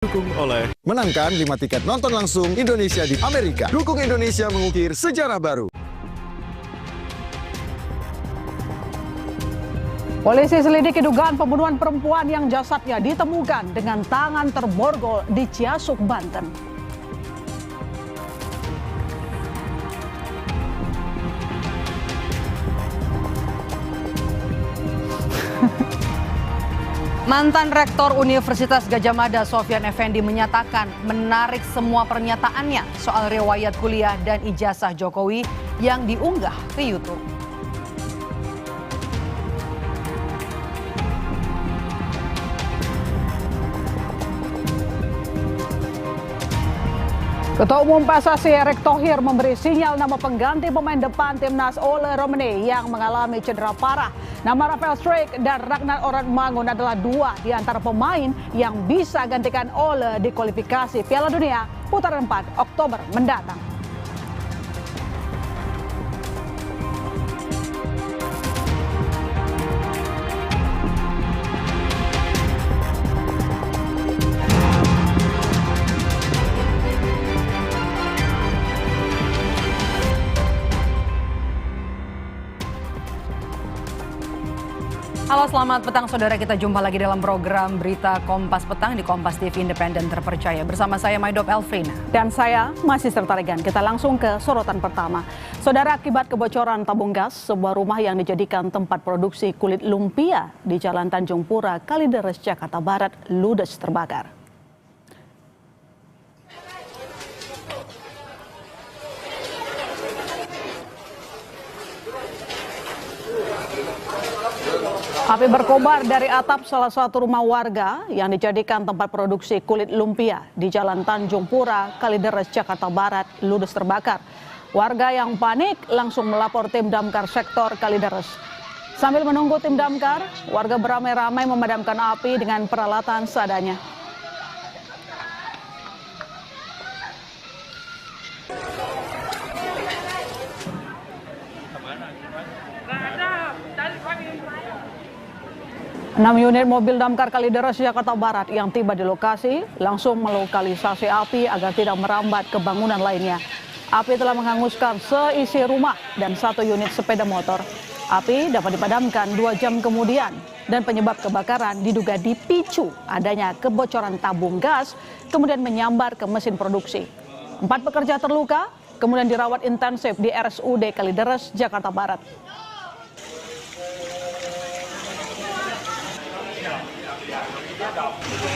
Dukung oleh Menangkan 5 tiket nonton langsung Indonesia di Amerika. Dukung Indonesia mengukir sejarah baru. Polisi selidiki dugaan pembunuhan perempuan yang jasadnya ditemukan dengan tangan terborgol di Ciasuk, Banten. Mantan Rektor Universitas Gadjah Mada Sofyan Effendi menyatakan menarik semua pernyataannya soal riwayat kuliah dan ijazah Jokowi yang diunggah ke YouTube. Ketua Umum PSSI Erick Thohir memberi sinyal nama pengganti pemain depan timnas Ole Romene yang mengalami cedera parah. Nama Rafael Struijk dan Ragnar Orantmangun adalah dua di antara pemain yang bisa gantikan Ole di kualifikasi Piala Dunia putaran 4 Oktober mendatang. Halo, selamat petang saudara, kita jumpa lagi dalam program Berita Kompas Petang di Kompas TV Independen Terpercaya. Bersama saya Maidop Elfrina. Dan saya masih serta Regan. Kita langsung ke sorotan pertama. Saudara, akibat kebocoran tabung gas, sebuah rumah yang dijadikan tempat produksi kulit lumpia di Jalan Tanjung Pura, Kalideres, Jakarta Barat, ludes terbakar. Api berkobar dari atap salah satu rumah warga yang dijadikan tempat produksi kulit lumpia di Jalan Tanjung Pura, Kalideres, Jakarta Barat, ludes terbakar. Warga yang panik langsung melapor tim damkar sektor Kalideres. Sambil menunggu tim damkar, warga beramai-ramai memadamkan api dengan peralatan seadanya. Enam unit mobil damkar Kalideres, Jakarta Barat yang tiba di lokasi langsung melokalisasi api agar tidak merambat ke bangunan lainnya. Api telah menghanguskan seisi rumah dan satu unit sepeda motor. Api dapat dipadamkan 2 jam kemudian dan penyebab kebakaran diduga dipicu adanya kebocoran tabung gas kemudian menyambar ke mesin produksi. 4 pekerja terluka kemudian dirawat intensif di RSUD Kalideres, Jakarta Barat.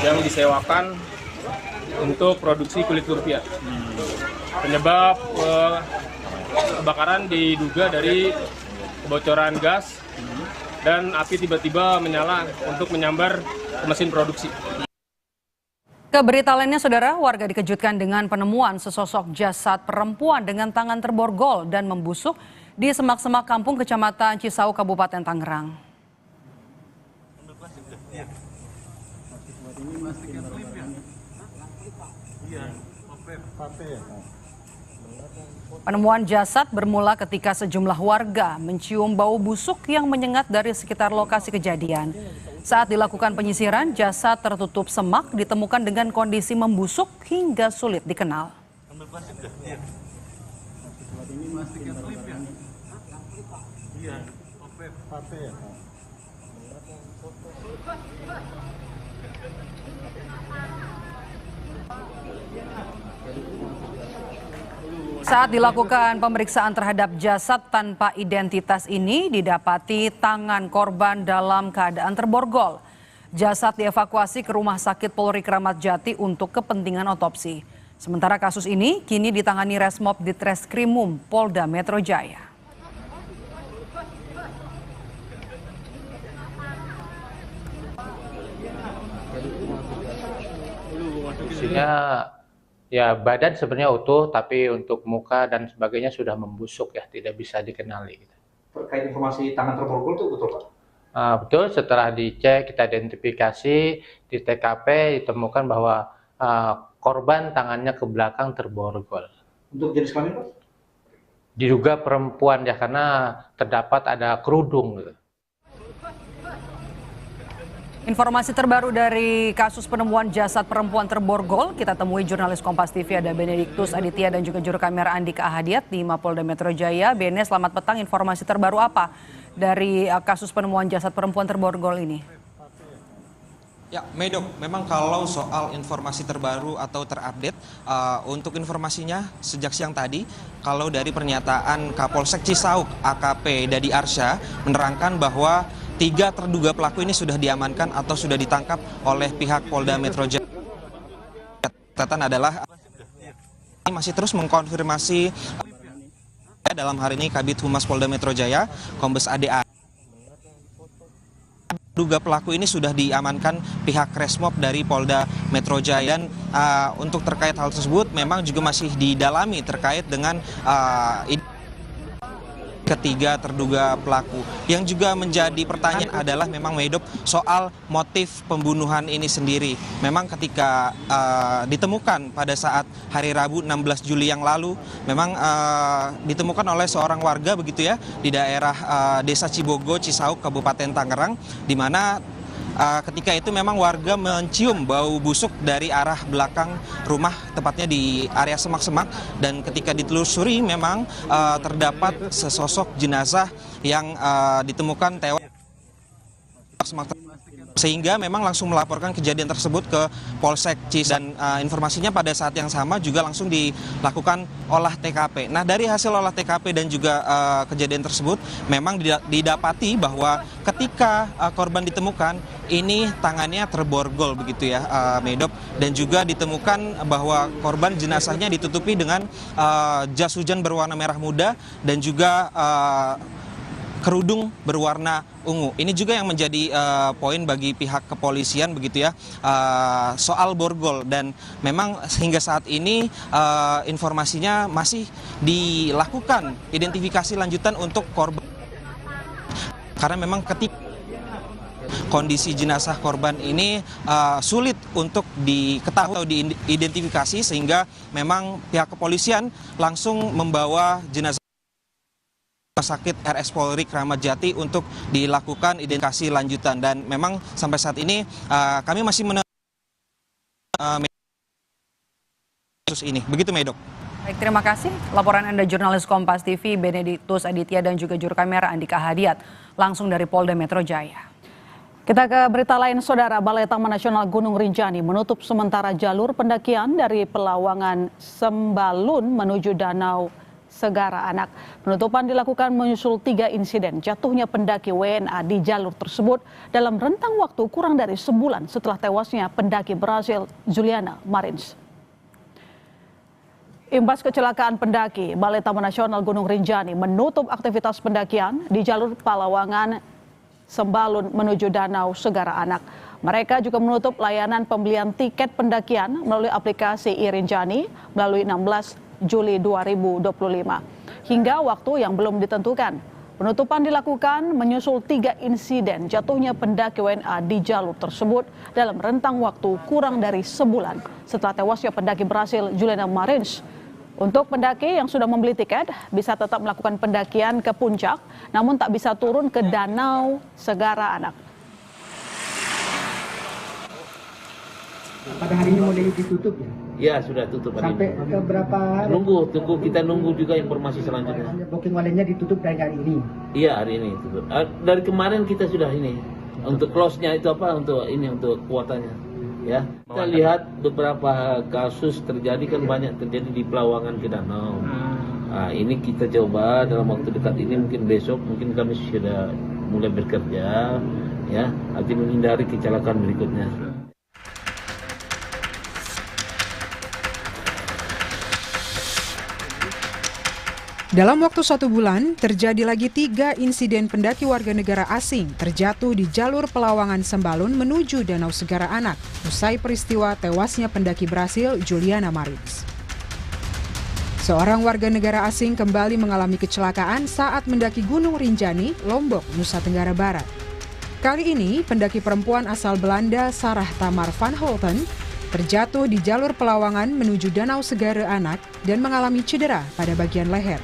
Yang disewakan untuk produksi kulit lumpia. Penyebab kebakaran diduga dari kebocoran gas dan api tiba-tiba menyala untuk menyambar ke mesin produksi. Ke berita lainnya, saudara, warga dikejutkan dengan penemuan sesosok jasad perempuan dengan tangan terborgol dan membusuk di semak-semak kampung Kecamatan Cisau, Kabupaten Tangerang. Penemuan jasad bermula ketika sejumlah warga mencium bau busuk yang menyengat dari sekitar lokasi kejadian. Saat dilakukan penyisiran, jasad tertutup semak ditemukan dengan kondisi membusuk hingga sulit dikenal. Saat dilakukan pemeriksaan terhadap jasad tanpa identitas ini, didapati tangan korban dalam keadaan terborgol. Jasad dievakuasi ke Rumah Sakit Polri Kramat Jati untuk kepentingan otopsi. Sementara kasus ini kini ditangani Resmob Ditreskrimum Polda Metro Jaya. Isinya ya badan sebenarnya utuh, tapi untuk muka dan sebagainya sudah membusuk ya, tidak bisa dikenali. Terkait informasi tangan terborgol itu betul, Pak? Betul, setelah dicek, kita identifikasi di TKP ditemukan bahwa korban tangannya ke belakang terborgol. Untuk jenis kelamin, Pak? Diduga perempuan ya, karena terdapat ada kerudung gitu. Informasi terbaru dari kasus penemuan jasad perempuan terborgol, kita temui jurnalis Kompas TV ada Benediktus Aditya dan juga juru kamera Andika Ahadiat di Mapolda Metro Jaya. Bene, selamat petang. Informasi terbaru apa dari kasus penemuan jasad perempuan terborgol ini? Ya, Medok, memang kalau soal informasi terbaru atau terupdate, untuk informasinya sejak siang tadi, kalau dari pernyataan Kapolsek Cisauk AKP Dadi Arsya menerangkan bahwa 3 terduga pelaku ini sudah diamankan atau sudah ditangkap oleh pihak Polda Metro Jaya. Catatan adalah masih terus mengkonfirmasi dalam hari ini Kabid Humas Polda Metro Jaya, Kombes ADA. Duga pelaku ini sudah diamankan pihak Resmob dari Polda Metro Jaya. Dan untuk terkait hal tersebut memang juga masih didalami terkait dengan ketiga terduga pelaku. Yang juga menjadi pertanyaan adalah memang Medop soal motif pembunuhan ini sendiri. Memang ketika ditemukan pada saat hari Rabu 16 Juli yang lalu, memang ditemukan oleh seorang warga begitu ya di daerah Desa Cibogo, Cisauk, Kabupaten Tangerang, di mana ketika itu memang warga mencium bau busuk dari arah belakang rumah, tepatnya di area semak-semak, dan ketika ditelusuri memang terdapat sesosok jenazah yang ditemukan tewas sehingga memang langsung melaporkan kejadian tersebut ke Polsek Cis, dan informasinya pada saat yang sama juga langsung dilakukan olah TKP. Nah, dari hasil olah TKP dan juga kejadian tersebut memang didapati bahwa ketika korban ditemukan ini tangannya terborgol begitu ya, Medop, dan juga ditemukan bahwa korban jenazahnya ditutupi dengan jas hujan berwarna merah muda dan juga kerudung berwarna ungu. Ini juga yang menjadi poin bagi pihak kepolisian begitu ya, soal borgol, dan memang hingga saat ini informasinya masih dilakukan identifikasi lanjutan untuk korban, karena memang ketika kondisi jenazah korban ini sulit untuk diketahui atau diidentifikasi, sehingga memang pihak kepolisian langsung membawa jenazah Rumah Sakit RS Polri Kramat Jati untuk dilakukan identifikasi lanjutan. Dan memang sampai saat ini kami masih kasus ini. Begitu, Medok. Baik, terima kasih. Laporan Anda jurnalis Kompas TV Benediktus Aditya dan juga juru kamera Andika Ahadiat langsung dari Polda Metro Jaya. Kita ke berita lain, Saudara. Balai Taman Nasional Gunung Rinjani menutup sementara jalur pendakian dari Pelawangan Sembalun menuju Danau Segara Anak. Penutupan dilakukan menyusul 3 insiden jatuhnya pendaki WNA di jalur tersebut dalam rentang waktu kurang dari sebulan setelah tewasnya pendaki Brasil Juliana Marins. Imbas kecelakaan pendaki, Balai Taman Nasional Gunung Rinjani menutup aktivitas pendakian di jalur Pelawangan Sembalun menuju Danau Segara Anak. Mereka juga menutup layanan pembelian tiket pendakian melalui aplikasi iRinjani melalui 16 Juli 2025 hingga waktu yang belum ditentukan. Penutupan dilakukan menyusul 3 insiden jatuhnya pendaki WNA di jalur tersebut dalam rentang waktu kurang dari sebulan setelah tewasnya pendaki Brasil Juliana Marins. Untuk pendaki yang sudah membeli tiket bisa tetap melakukan pendakian ke puncak, namun tak bisa turun ke Danau Segara Anak. Pada hari ini mulai ditutup ya? Ya, sudah tutup hari Sampai ini. ke berapa hari? Kita nunggu juga informasi selanjutnya. Booking online-nya ditutup dari hari ini? Iya, hari ini tutup. Dari kemarin kita sudah ini. Untuk close-nya itu apa? Untuk kuotanya. Ya. Kita lihat beberapa kasus terjadi, kan banyak terjadi di Pelawangan ke Danau. Nah, ini kita coba dalam waktu dekat ini, mungkin besok, mungkin kami sudah mulai bekerja, ya, nanti menghindari kecelakaan berikutnya. Dalam waktu 1 bulan, terjadi lagi 3 insiden pendaki warga negara asing terjatuh di jalur Pelawangan Sembalun menuju Danau Segara Anak, usai peristiwa tewasnya pendaki Brasil Juliana Marins. Seorang warga negara asing kembali mengalami kecelakaan saat mendaki Gunung Rinjani, Lombok, Nusa Tenggara Barat. Kali ini, pendaki perempuan asal Belanda Sarah Tamar van Holten terjatuh di jalur Pelawangan menuju Danau Segara Anak dan mengalami cedera pada bagian leher.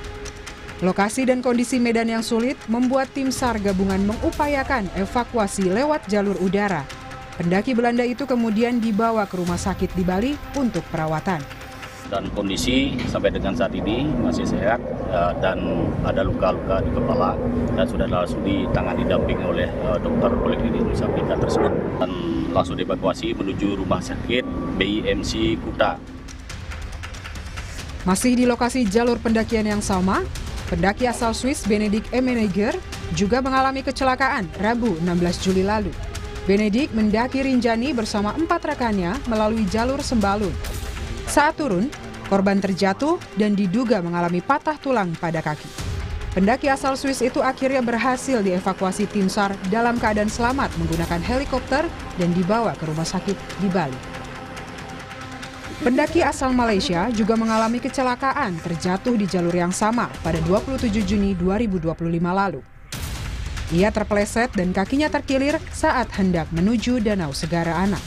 Lokasi dan kondisi medan yang sulit membuat tim SAR gabungan mengupayakan evakuasi lewat jalur udara. Pendaki Belanda itu kemudian dibawa ke rumah sakit di Bali untuk perawatan. Dan kondisi sampai dengan saat ini masih sehat dan ada luka-luka di kepala dan sudah langsung ditangani didampingi oleh dokter Poliklinik Nusa Penida tersebut dan langsung dievakuasi menuju rumah sakit BIMC Kuta. Masih di lokasi jalur pendakian yang sama, pendaki asal Swiss Benedict Emeniger juga mengalami kecelakaan Rabu 16 Juli lalu. Benedict mendaki Rinjani bersama 4 rekannya melalui jalur Sembalun. Saat turun, korban terjatuh dan diduga mengalami patah tulang pada kaki. Pendaki asal Swiss itu akhirnya berhasil dievakuasi tim SAR dalam keadaan selamat menggunakan helikopter dan dibawa ke rumah sakit di Bali. Pendaki asal Malaysia juga mengalami kecelakaan terjatuh di jalur yang sama pada 27 Juni 2025 lalu. Ia terpeleset dan kakinya terkilir saat hendak menuju Danau Segara Anak.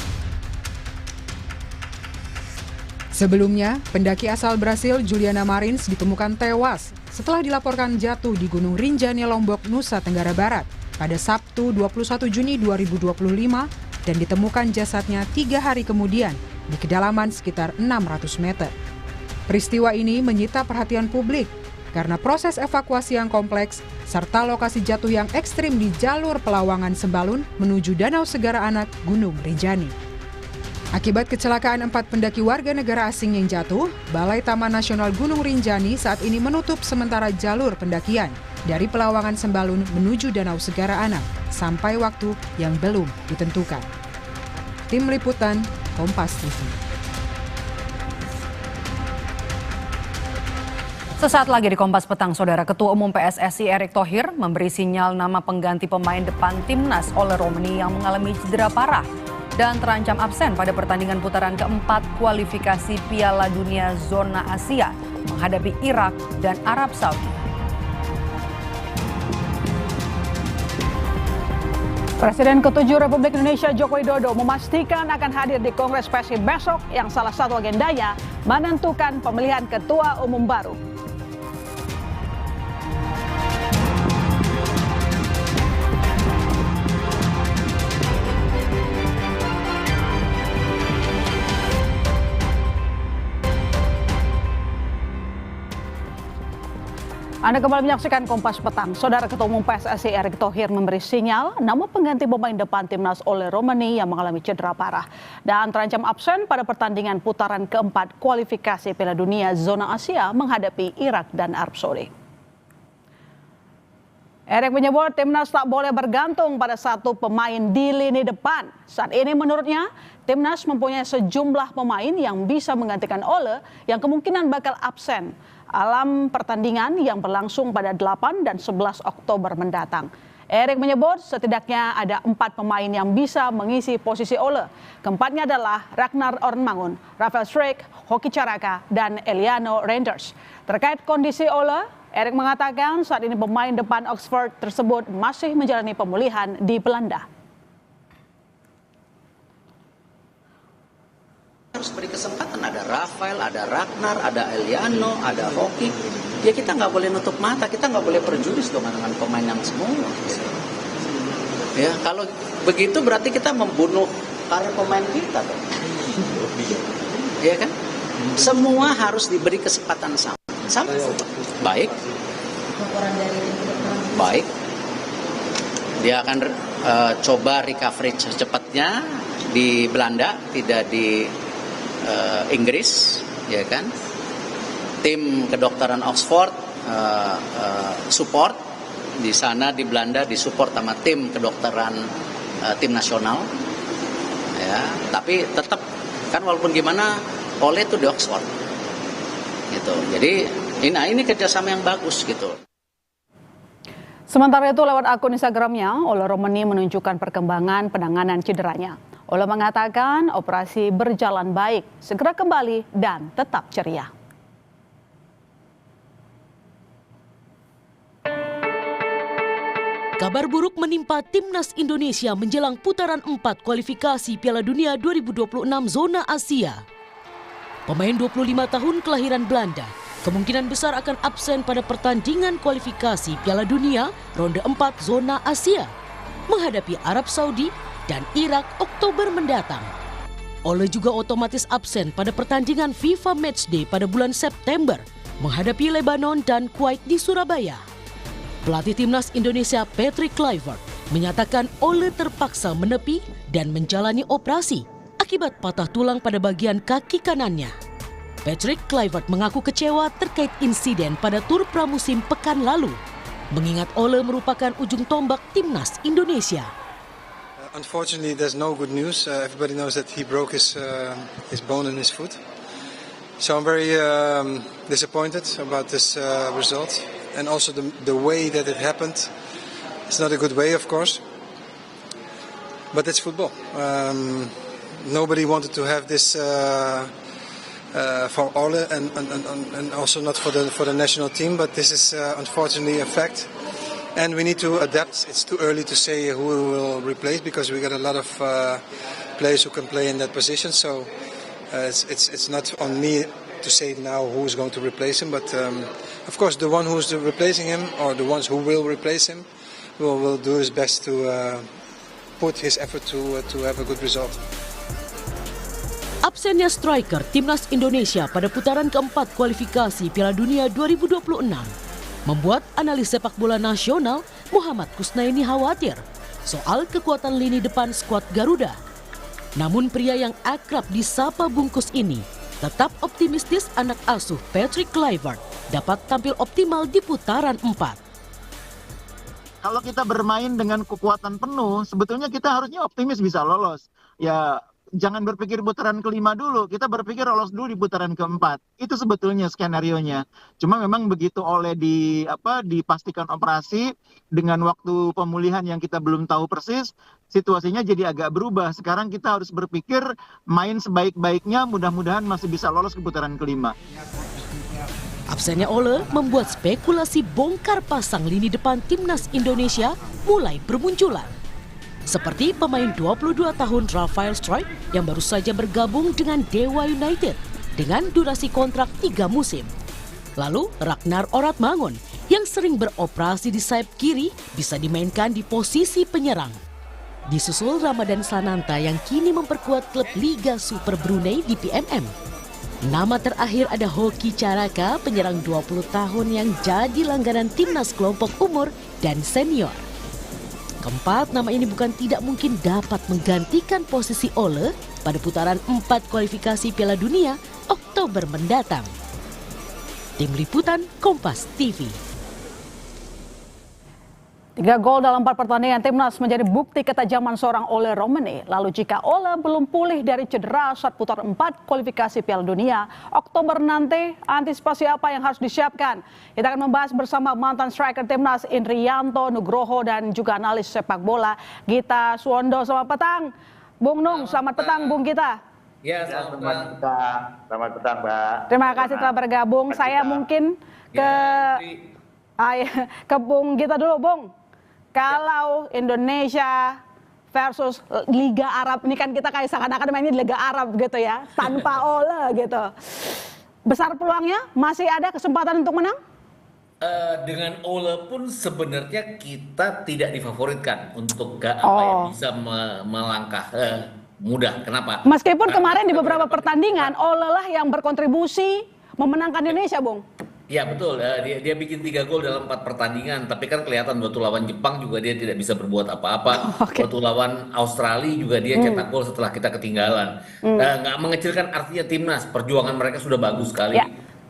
Sebelumnya, pendaki asal Brasil Juliana Marins ditemukan tewas setelah dilaporkan jatuh di Gunung Rinjani, Lombok, Nusa Tenggara Barat pada Sabtu 21 Juni 2025 dan ditemukan jasadnya 3 hari kemudian di kedalaman sekitar 600 meter. Peristiwa ini menyita perhatian publik karena proses evakuasi yang kompleks serta lokasi jatuh yang ekstrim di jalur Pelawangan Sembalun menuju Danau Segara Anak, Gunung Rinjani. Akibat kecelakaan 4 pendaki warga negara asing yang jatuh, Balai Taman Nasional Gunung Rinjani saat ini menutup sementara jalur pendakian dari Pelawangan Sembalun menuju Danau Segara Anak sampai waktu yang belum ditentukan. Tim Liputan, Kompas TV. Sesaat lagi di Kompas Petang, Saudara, Ketua Umum PSSI Erick Thohir memberi sinyal nama pengganti pemain depan Timnas Ole Romeni yang mengalami cedera parah dan terancam absen pada pertandingan putaran keempat kualifikasi Piala Dunia Zona Asia menghadapi Irak dan Arab Saudi. Presiden ke-7 Republik Indonesia Joko Widodo memastikan akan hadir di Kongres PSSI besok yang salah satu agendanya menentukan pemilihan Ketua Umum baru. Anda kembali menyaksikan Kompas Petang. Saudara, Ketua Umum PSSI Erick Thohir memberi sinyal nama pengganti pemain depan Timnas Ole Romeni yang mengalami cedera parah dan terancam absen pada pertandingan putaran keempat kualifikasi Piala Dunia Zona Asia menghadapi Irak dan Arab Saudi. Erick menyebut Timnas tak boleh bergantung pada satu pemain di lini depan. Saat ini menurutnya, Timnas mempunyai sejumlah pemain yang bisa menggantikan Ole yang kemungkinan bakal absen dalam pertandingan yang berlangsung pada 8 dan 11 Oktober mendatang. Erick menyebut setidaknya ada 4 pemain yang bisa mengisi posisi Ole. Keempatnya adalah Ragnar Ornmangun, Rafael Struijk, Hoki Caraka, dan Eliano Reinders. Terkait kondisi Ole, Erick mengatakan saat ini pemain depan Oxford tersebut masih menjalani pemulihan di Belanda. Harus beri kesempatan, ada Rafael, ada Ragnar, ada Eliano, ada Hoki. Ya kita nggak boleh nutup mata, kita nggak boleh perjuris dengan pemain yang semua. Ya kalau begitu berarti kita membunuh karir pemain kita, kan? Ya kan? Semua harus diberi kesempatan sama. Baik. Baik. Dia akan coba recovery secepatnya di Belanda, tidak di Inggris, ya kan? Tim kedokteran Oxford support di sana, di Belanda disupport sama tim kedokteran tim nasional, ya. Tapi tetap kan walaupun gimana Ole itu di Oxford, gitu. Jadi ini kerjasama yang bagus, gitu. Sementara itu lewat akun Instagramnya, Ole Romeni menunjukkan perkembangan penanganan cederanya. Ole mengatakan operasi berjalan baik, segera kembali dan tetap ceria. Kabar buruk menimpa Timnas Indonesia menjelang putaran 4 kualifikasi Piala Dunia 2026 Zona Asia. Pemain 25 tahun kelahiran Belanda kemungkinan besar akan absen pada pertandingan kualifikasi Piala Dunia Ronde 4 Zona Asia menghadapi Arab Saudi dan Irak Oktober mendatang. Ole juga otomatis absen pada pertandingan FIFA Matchday pada bulan September menghadapi Lebanon dan Kuwait di Surabaya. Pelatih timnas Indonesia Patrick Kluivert menyatakan Ole terpaksa menepi dan menjalani operasi akibat patah tulang pada bagian kaki kanannya. Patrick Kluivert mengaku kecewa terkait insiden pada tur pramusim pekan lalu, mengingat Ole merupakan ujung tombak timnas Indonesia. Unfortunately, there's no good news. Everybody knows that he broke his bone in his foot. So I'm very disappointed about this result, and also the way that it happened. It's not a good way, of course, but it's football. Nobody wanted to have this for Ole, and also not for the national team. But this is unfortunately a fact. And we need to adapt. It's too early to say who we will replace because we got a lot of players who can play in that position. So it's not on me to say now who's going to replace him. But of course, the one who's replacing him, or the ones who will replace him, will do his best to put his effort to have a good result. Absennya striker timnas Indonesia pada putaran keempat kualifikasi Piala Dunia 2026 membuat analis sepak bola nasional Muhammad Kusnaini khawatir soal kekuatan lini depan skuad Garuda. Namun pria yang akrab disapa Bungkus ini tetap optimistis anak asuh Patrick Kluivert dapat tampil optimal di putaran 4. Kalau kita bermain dengan kekuatan penuh, sebetulnya kita harusnya optimis bisa lolos. Ya, jangan berpikir putaran kelima dulu, kita berpikir lolos dulu di putaran keempat. Itu sebetulnya skenario-nya. Cuma memang begitu Ole dipastikan operasi dengan waktu pemulihan yang kita belum tahu persis, situasinya jadi agak berubah. Sekarang kita harus berpikir main sebaik-baiknya, mudah-mudahan masih bisa lolos ke putaran kelima. Absennya Ole membuat spekulasi bongkar pasang lini depan timnas Indonesia mulai bermunculan. Seperti pemain 22 tahun Rafael Struijk yang baru saja bergabung dengan Dewa United dengan durasi kontrak 3 musim. Lalu Ragnar Oratmangun yang sering beroperasi di sayap kiri bisa dimainkan di posisi penyerang. Disusul Ramadan Sananta yang kini memperkuat klub Liga Super Brunei di PMM. Nama terakhir ada Hoki Caraka, penyerang 20 tahun yang jadi langganan timnas kelompok umur dan senior. Keempat nama ini bukan tidak mungkin dapat menggantikan posisi Ole pada putaran 4 kualifikasi Piala Dunia Oktober mendatang. Tim Liputan Kompas TV. 3 gol dalam 4 pertandingan timnas menjadi bukti ketajaman seorang Ole Romani. Lalu jika Ole belum pulih dari cedera saat putaran 4 kualifikasi Piala Dunia Oktober nanti, antisipasi apa yang harus disiapkan? Kita akan membahas bersama mantan striker timnas Indrianto Nugroho dan juga analis sepak bola Gita Suwondo. Selamat petang, Bung Nung. Selamat petang, Bung Gita. Ya, selamat petang. Selamat petang, Mbak. Terima kasih telah bergabung. Saya mungkin ke Bung Gita dulu, Bung. Kalau Indonesia versus Liga Arab, ini kan kita kayak seakan-akan mainnya di Liga Arab gitu ya, tanpa Ole gitu. Besar peluangnya? Masih ada kesempatan untuk menang? Dengan Ole pun sebenarnya kita tidak difavoritkan untuk bisa melangkah mudah. Kenapa? Meskipun kemarin di beberapa pertandingan Ole lah yang berkontribusi memenangkan Indonesia, Bung. Ya betul, dia bikin 3 gol dalam 4 pertandingan, tapi kan kelihatan waktu lawan Jepang juga dia tidak bisa berbuat apa-apa. Waktu lawan Australia juga dia cetak gol setelah kita ketinggalan. Nggak mengecilkan artinya timnas, perjuangan mereka sudah bagus sekali.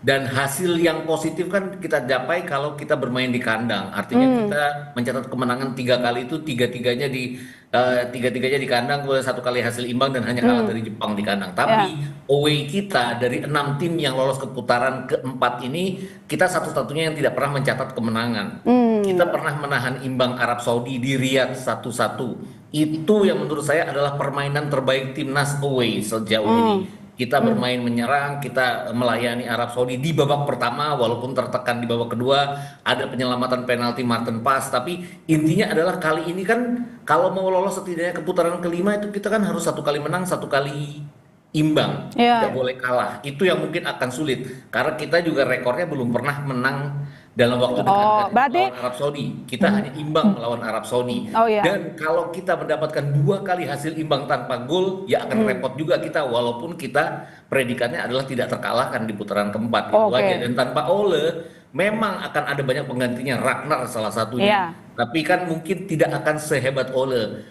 Dan hasil yang positif kan kita capai kalau kita bermain di kandang. Artinya kita mencatat kemenangan 3 kali itu tiga-tiganya di kandang, 1 kali hasil imbang dan hanya kalah dari Jepang di kandang. Tapi away kita dari 6 tim yang lolos ke putaran keempat ini, kita satu-satunya yang tidak pernah mencatat kemenangan. Kita pernah menahan imbang Arab Saudi di Riyadh 1-1. Itu yang menurut saya adalah permainan terbaik timnas away sejauh ini. Kita bermain menyerang, kita melayani Arab Saudi di babak pertama walaupun tertekan di babak kedua, ada penyelamatan penalti Martin Paes, tapi intinya adalah kali ini kan kalau mau lolos setidaknya ke putaran kelima itu kita kan harus 1 kali menang, 1 kali imbang, tidak boleh kalah. Itu yang mungkin akan sulit karena kita juga rekornya belum pernah menang dalam waktu dekat berarti melawan Arab Saudi. Kita hanya imbang melawan Arab Saudi. Dan kalau kita mendapatkan 2 kali hasil imbang tanpa gol, ya akan repot juga kita, walaupun kita predikatnya adalah tidak terkalahkan di putaran keempat. Itu aja. Dan tanpa Ole memang akan ada banyak penggantinya, Ragnar salah satunya. Tapi kan mungkin tidak akan sehebat Ole.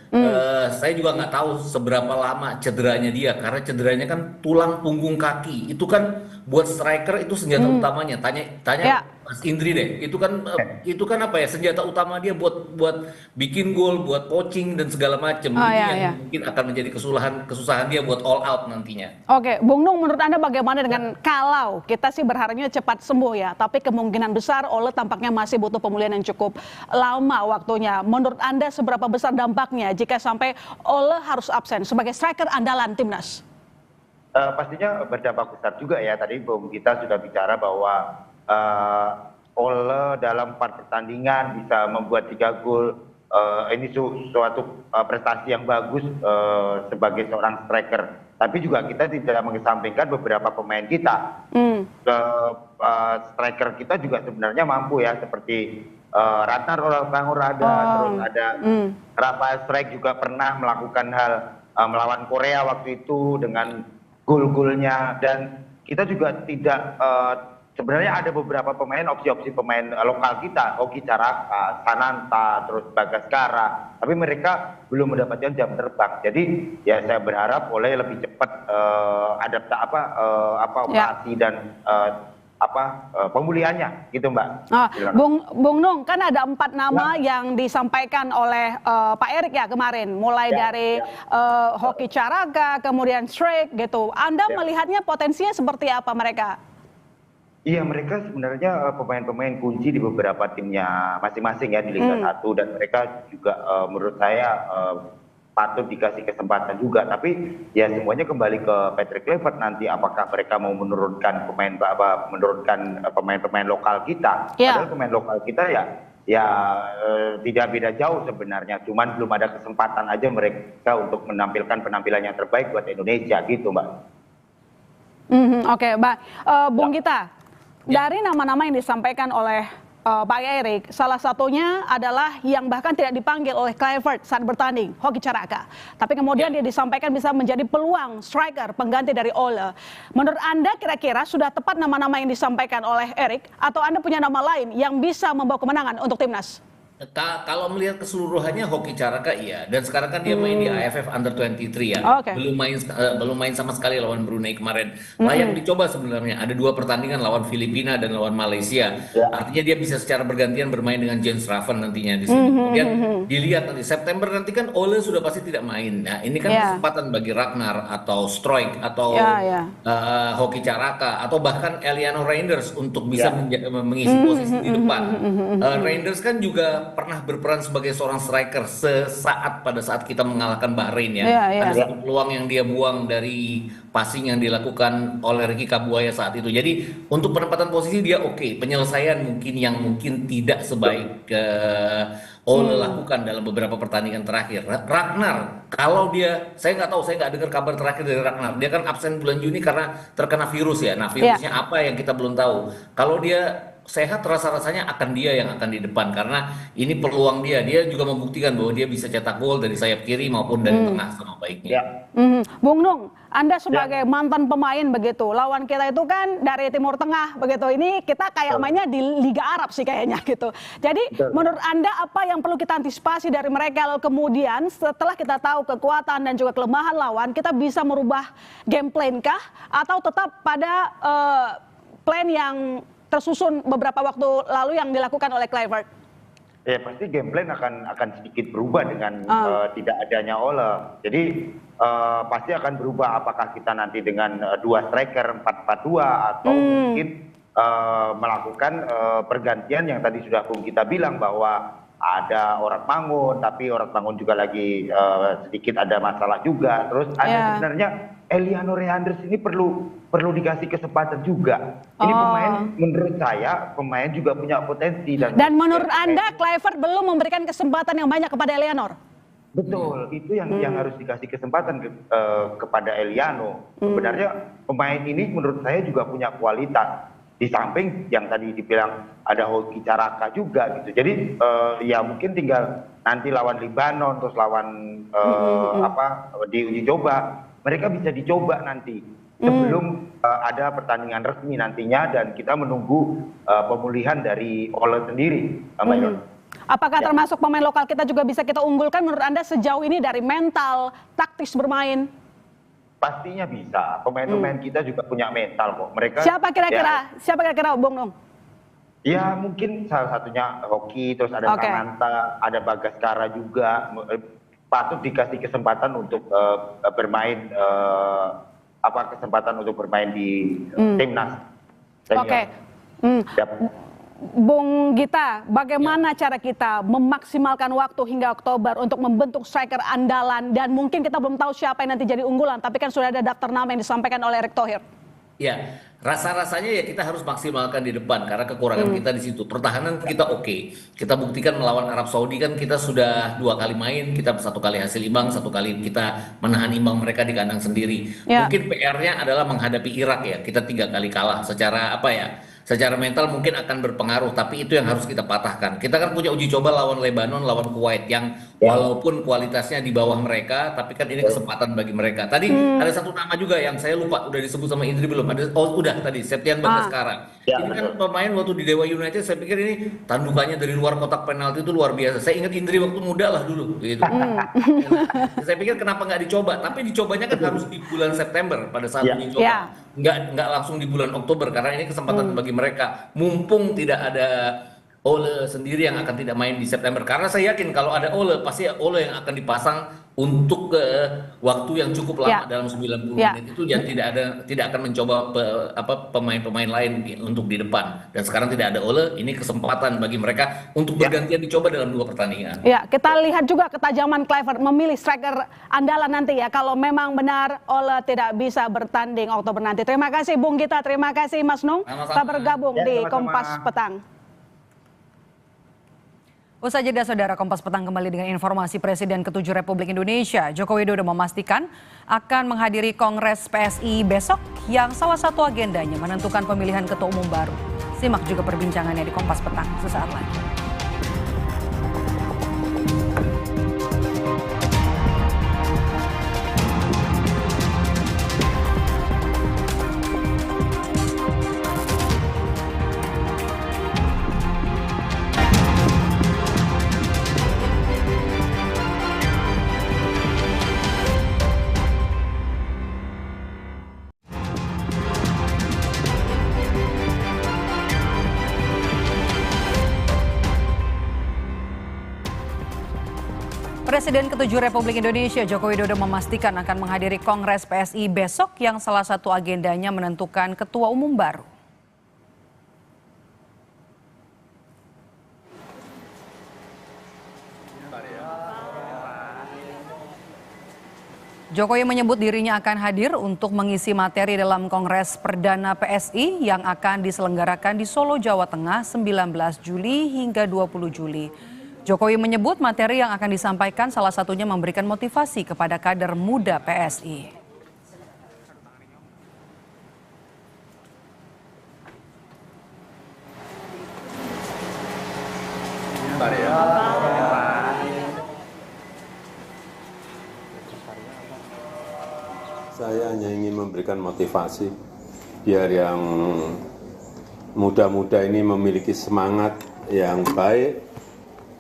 Saya juga nggak tahu seberapa lama cederanya dia, karena cederanya kan tulang punggung kaki. Itu kan buat striker itu senjata utamanya. Tanya Mas Indri deh. Itu kan apa ya, senjata utama dia buat bikin gol, buat coaching dan segala macam. Yang mungkin akan menjadi kesusahan dia buat all out nantinya. Oke, Bung Nung, menurut Anda bagaimana dengan kalau kita sih berharapnya cepat sembuh ya, tapi kemungkinan besar Ole tampaknya masih butuh pemulihan yang cukup lama waktunya. Menurut Anda seberapa besar dampaknya jika sampai Ole harus absen sebagai striker andalan timnas? Pastinya berdampak besar juga ya. Tadi Bung kita sudah bicara bahwa Ole dalam 4 pertandingan bisa membuat 3 gol. Ini suatu prestasi yang bagus sebagai seorang striker. Tapi juga kita tidak mengesampingkan beberapa pemain kita. Striker kita juga sebenarnya mampu ya, seperti Ragnar Bangorada, terus ada Rafael Strijk juga pernah melakukan hal melawan Korea waktu itu dengan gol-golnya. Dan kita juga tidak sebenarnya ada beberapa pemain, opsi-opsi pemain lokal kita, Hoki Caraka, Sananta, terus Bagaskara, tapi mereka belum mendapatkan jam terbang. Jadi ya saya berharap Ole lebih cepat operasi dan pemulihannya gitu, Mbak. Bung Nung, kan ada 4 nama yang disampaikan oleh Pak Erik ya kemarin, mulai dari Hoki Caraka, kemudian Strijk gitu. Anda melihatnya potensinya seperti apa mereka? Iya, mereka sebenarnya pemain-pemain kunci di beberapa timnya masing-masing ya di Liga 1, dan mereka juga menurut saya patut dikasih kesempatan juga. Tapi ya semuanya kembali ke Patrick Kluivert nanti, apakah mereka mau menurunkan pemain-pemain lokal kita. Padahal pemain lokal kita ya tidak beda jauh sebenarnya, cuman belum ada kesempatan aja mereka untuk menampilkan penampilan yang terbaik buat Indonesia gitu, Mbak. Oke, Mbak. Bung Gita, dari nama-nama yang disampaikan oleh Pak Erik, salah satunya adalah yang bahkan tidak dipanggil oleh Kluivert saat bertanding, Hoki Caraka. Tapi kemudian dia disampaikan bisa menjadi peluang striker pengganti dari Ole. Menurut Anda kira-kira sudah tepat nama-nama yang disampaikan oleh Erik, atau Anda punya nama lain yang bisa membawa kemenangan untuk timnas? Kalau melihat keseluruhannya Hoki Caraka iya, dan sekarang kan dia main di AFF Under-23 ya. Belum main sama sekali lawan Brunei kemarin. Layak dicoba sebenarnya. Ada 2 pertandingan lawan Filipina dan lawan Malaysia. Artinya dia bisa secara bergantian bermain dengan James Raven nantinya di sini. Kemudian dilihat nanti September nanti kan Ole sudah pasti tidak main. Nah, ini kan kesempatan bagi Ragnar atau Strijk atau Hoki Caraka atau bahkan Eliano Reinders untuk bisa mengisi posisi di depan. Reinders kan juga pernah berperan sebagai seorang striker pada saat kita mengalahkan Bahrain ya. Ada satu peluang yang dia buang dari passing yang dilakukan oleh Ricky Kabuaya saat itu. Jadi untuk penempatan posisi dia oke. Penyelesaian mungkin tidak sebaik Ole lakukan dalam beberapa pertandingan terakhir. Ragnar, kalau saya nggak tahu, saya nggak dengar kabar terakhir dari Ragnar. Dia kan absen bulan Juni karena terkena virus ya. Nah, virusnya apa yang kita belum tahu. Kalau dia sehat, rasa-rasanya akan dia yang akan di depan, karena ini peluang dia juga membuktikan bahwa dia bisa cetak gol dari sayap kiri maupun dari tengah sama baiknya. Bung Nung, Anda sebagai mantan pemain begitu, lawan kita itu kan dari Timur Tengah begitu, ini kita kayak mainnya di Liga Arab sih kayaknya gitu. Jadi menurut Anda apa yang perlu kita antisipasi dari mereka, lalu kemudian setelah kita tahu kekuatan dan juga kelemahan lawan, kita bisa merubah game plan kah, atau tetap pada plan yang tersusun beberapa waktu lalu yang dilakukan oleh Kluivert? Ya pasti game plan akan sedikit berubah dengan tidak adanya Ole. Jadi pasti akan berubah, apakah kita nanti dengan 2 striker 4-4-2 atau mungkin melakukan pergantian yang tadi sudah Bung kita bilang bahwa ada Orat Mangun, tapi Orat Mangun juga lagi sedikit ada masalah juga. Terus ada sebenarnya Eliano Reinders ini perlu dikasih kesempatan juga. Ini pemain, menurut saya pemain juga punya potensi. Dan menurut Anda Kluivert belum memberikan kesempatan yang banyak kepada Eliano? Betul, itu yang harus dikasih kesempatan kepada Eliano. Sebenarnya pemain ini menurut saya juga punya kualitas. Di samping yang tadi dibilang ada Hoki Caraka juga gitu. Jadi ya mungkin tinggal nanti lawan Libanon, terus lawan di uji coba, mereka bisa dicoba nanti sebelum ada pertandingan resmi nantinya, dan kita menunggu pemulihan dari Ole sendiri, Mbak Yon. Apakah termasuk pemain lokal kita juga bisa kita unggulkan menurut Anda sejauh ini dari mental, taktis bermain? Pastinya bisa. Pemain-pemain kita juga punya mental kok. Mereka Siapa kira-kira Bung Nung? Ya mungkin salah satunya Hoki, terus ada Samanta, ada Bagaskara juga. Patut dikasih kesempatan untuk bermain kesempatan untuk bermain di timnas. Bung Gita, bagaimana cara kita memaksimalkan waktu hingga Oktober untuk membentuk striker andalan, dan mungkin kita belum tahu siapa yang nanti jadi unggulan, tapi kan sudah ada daftar nama yang disampaikan oleh Erick Thohir. Ya, rasa-rasanya ya kita harus maksimalkan di depan karena kekurangan kita di situ. Pertahanan kita oke. Kita buktikan melawan Arab Saudi kan kita sudah 2 kali main, kita 1 kali hasil imbang, 1 kali kita menahan imbang mereka di kandang sendiri. Mungkin PR-nya adalah menghadapi Irak ya. Kita 3 kali kalah. Secara mental mungkin akan berpengaruh, tapi itu yang harus kita patahkan. Kita kan punya uji coba lawan Lebanon, lawan Kuwait yang walaupun kualitasnya di bawah mereka, tapi kan ini kesempatan bagi mereka. Tadi ada satu nama juga yang saya lupa, udah disebut sama Indri belum? Udah tadi, Septian Bagaskara. Ini kan pemain waktu di Dewa United, saya pikir ini tandukannya dari luar kotak penalti itu luar biasa. Saya ingat Indri waktu muda lah dulu. Gitu. Saya pikir kenapa nggak dicoba, tapi dicobanya kan harus di bulan September pada saat uji coba. Nggak langsung di bulan Oktober, karena ini kesempatan bagi mereka. Mumpung tidak ada Ole sendiri yang akan tidak main di September, karena saya yakin kalau ada Ole pasti Ole yang akan dipasang untuk waktu yang cukup lama dalam 90 menit itu, yang tidak akan mencoba pemain-pemain lain untuk di depan. Dan sekarang tidak ada Ole, ini kesempatan bagi mereka untuk bergantian dicoba dalam 2 pertandingan. Ya, kita lihat juga ketajaman Kluivert memilih striker andalan nanti ya, kalau memang benar Ole tidak bisa bertanding Oktober nanti. Terima kasih Bung Gita, terima kasih Mas Nung telah bergabung di Kompas Petang. Usai jeda, Saudara, Kompas Petang kembali dengan informasi Presiden ke-7 Republik Indonesia, Joko Widodo memastikan akan menghadiri Kongres PSI besok yang salah satu agendanya menentukan pemilihan Ketua Umum baru. Simak juga perbincangannya di Kompas Petang sesaat lagi. Presiden ke-7 Republik Indonesia Joko Widodo memastikan akan menghadiri Kongres PSI besok yang salah satu agendanya menentukan Ketua Umum baru. Jokowi menyebut dirinya akan hadir untuk mengisi materi dalam Kongres Perdana PSI yang akan diselenggarakan di Solo, Jawa Tengah 19 Juli hingga 20 Juli. Jokowi menyebut materi yang akan disampaikan salah satunya memberikan motivasi kepada kader muda PSI. Saya hanya ingin memberikan motivasi biar yang muda-muda ini memiliki semangat yang baik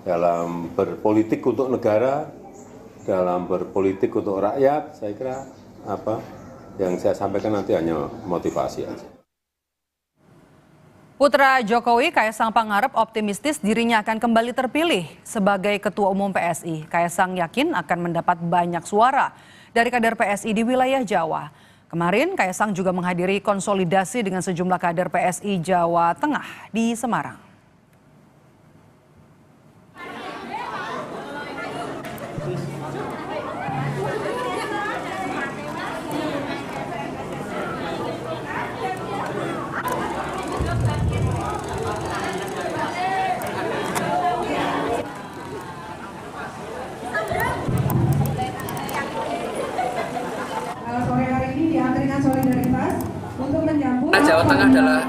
dalam berpolitik untuk negara, dalam berpolitik untuk rakyat. Saya kira apa yang saya sampaikan nanti hanya motivasi aja. Putra Jokowi, Kaisang Pangarep, optimistis dirinya akan kembali terpilih sebagai Ketua Umum PSI. Kaisang yakin akan mendapat banyak suara dari kader PSI di wilayah Jawa. Kemarin Kaisang juga menghadiri konsolidasi dengan sejumlah kader PSI Jawa Tengah di Semarang. Jawa Tengah adalah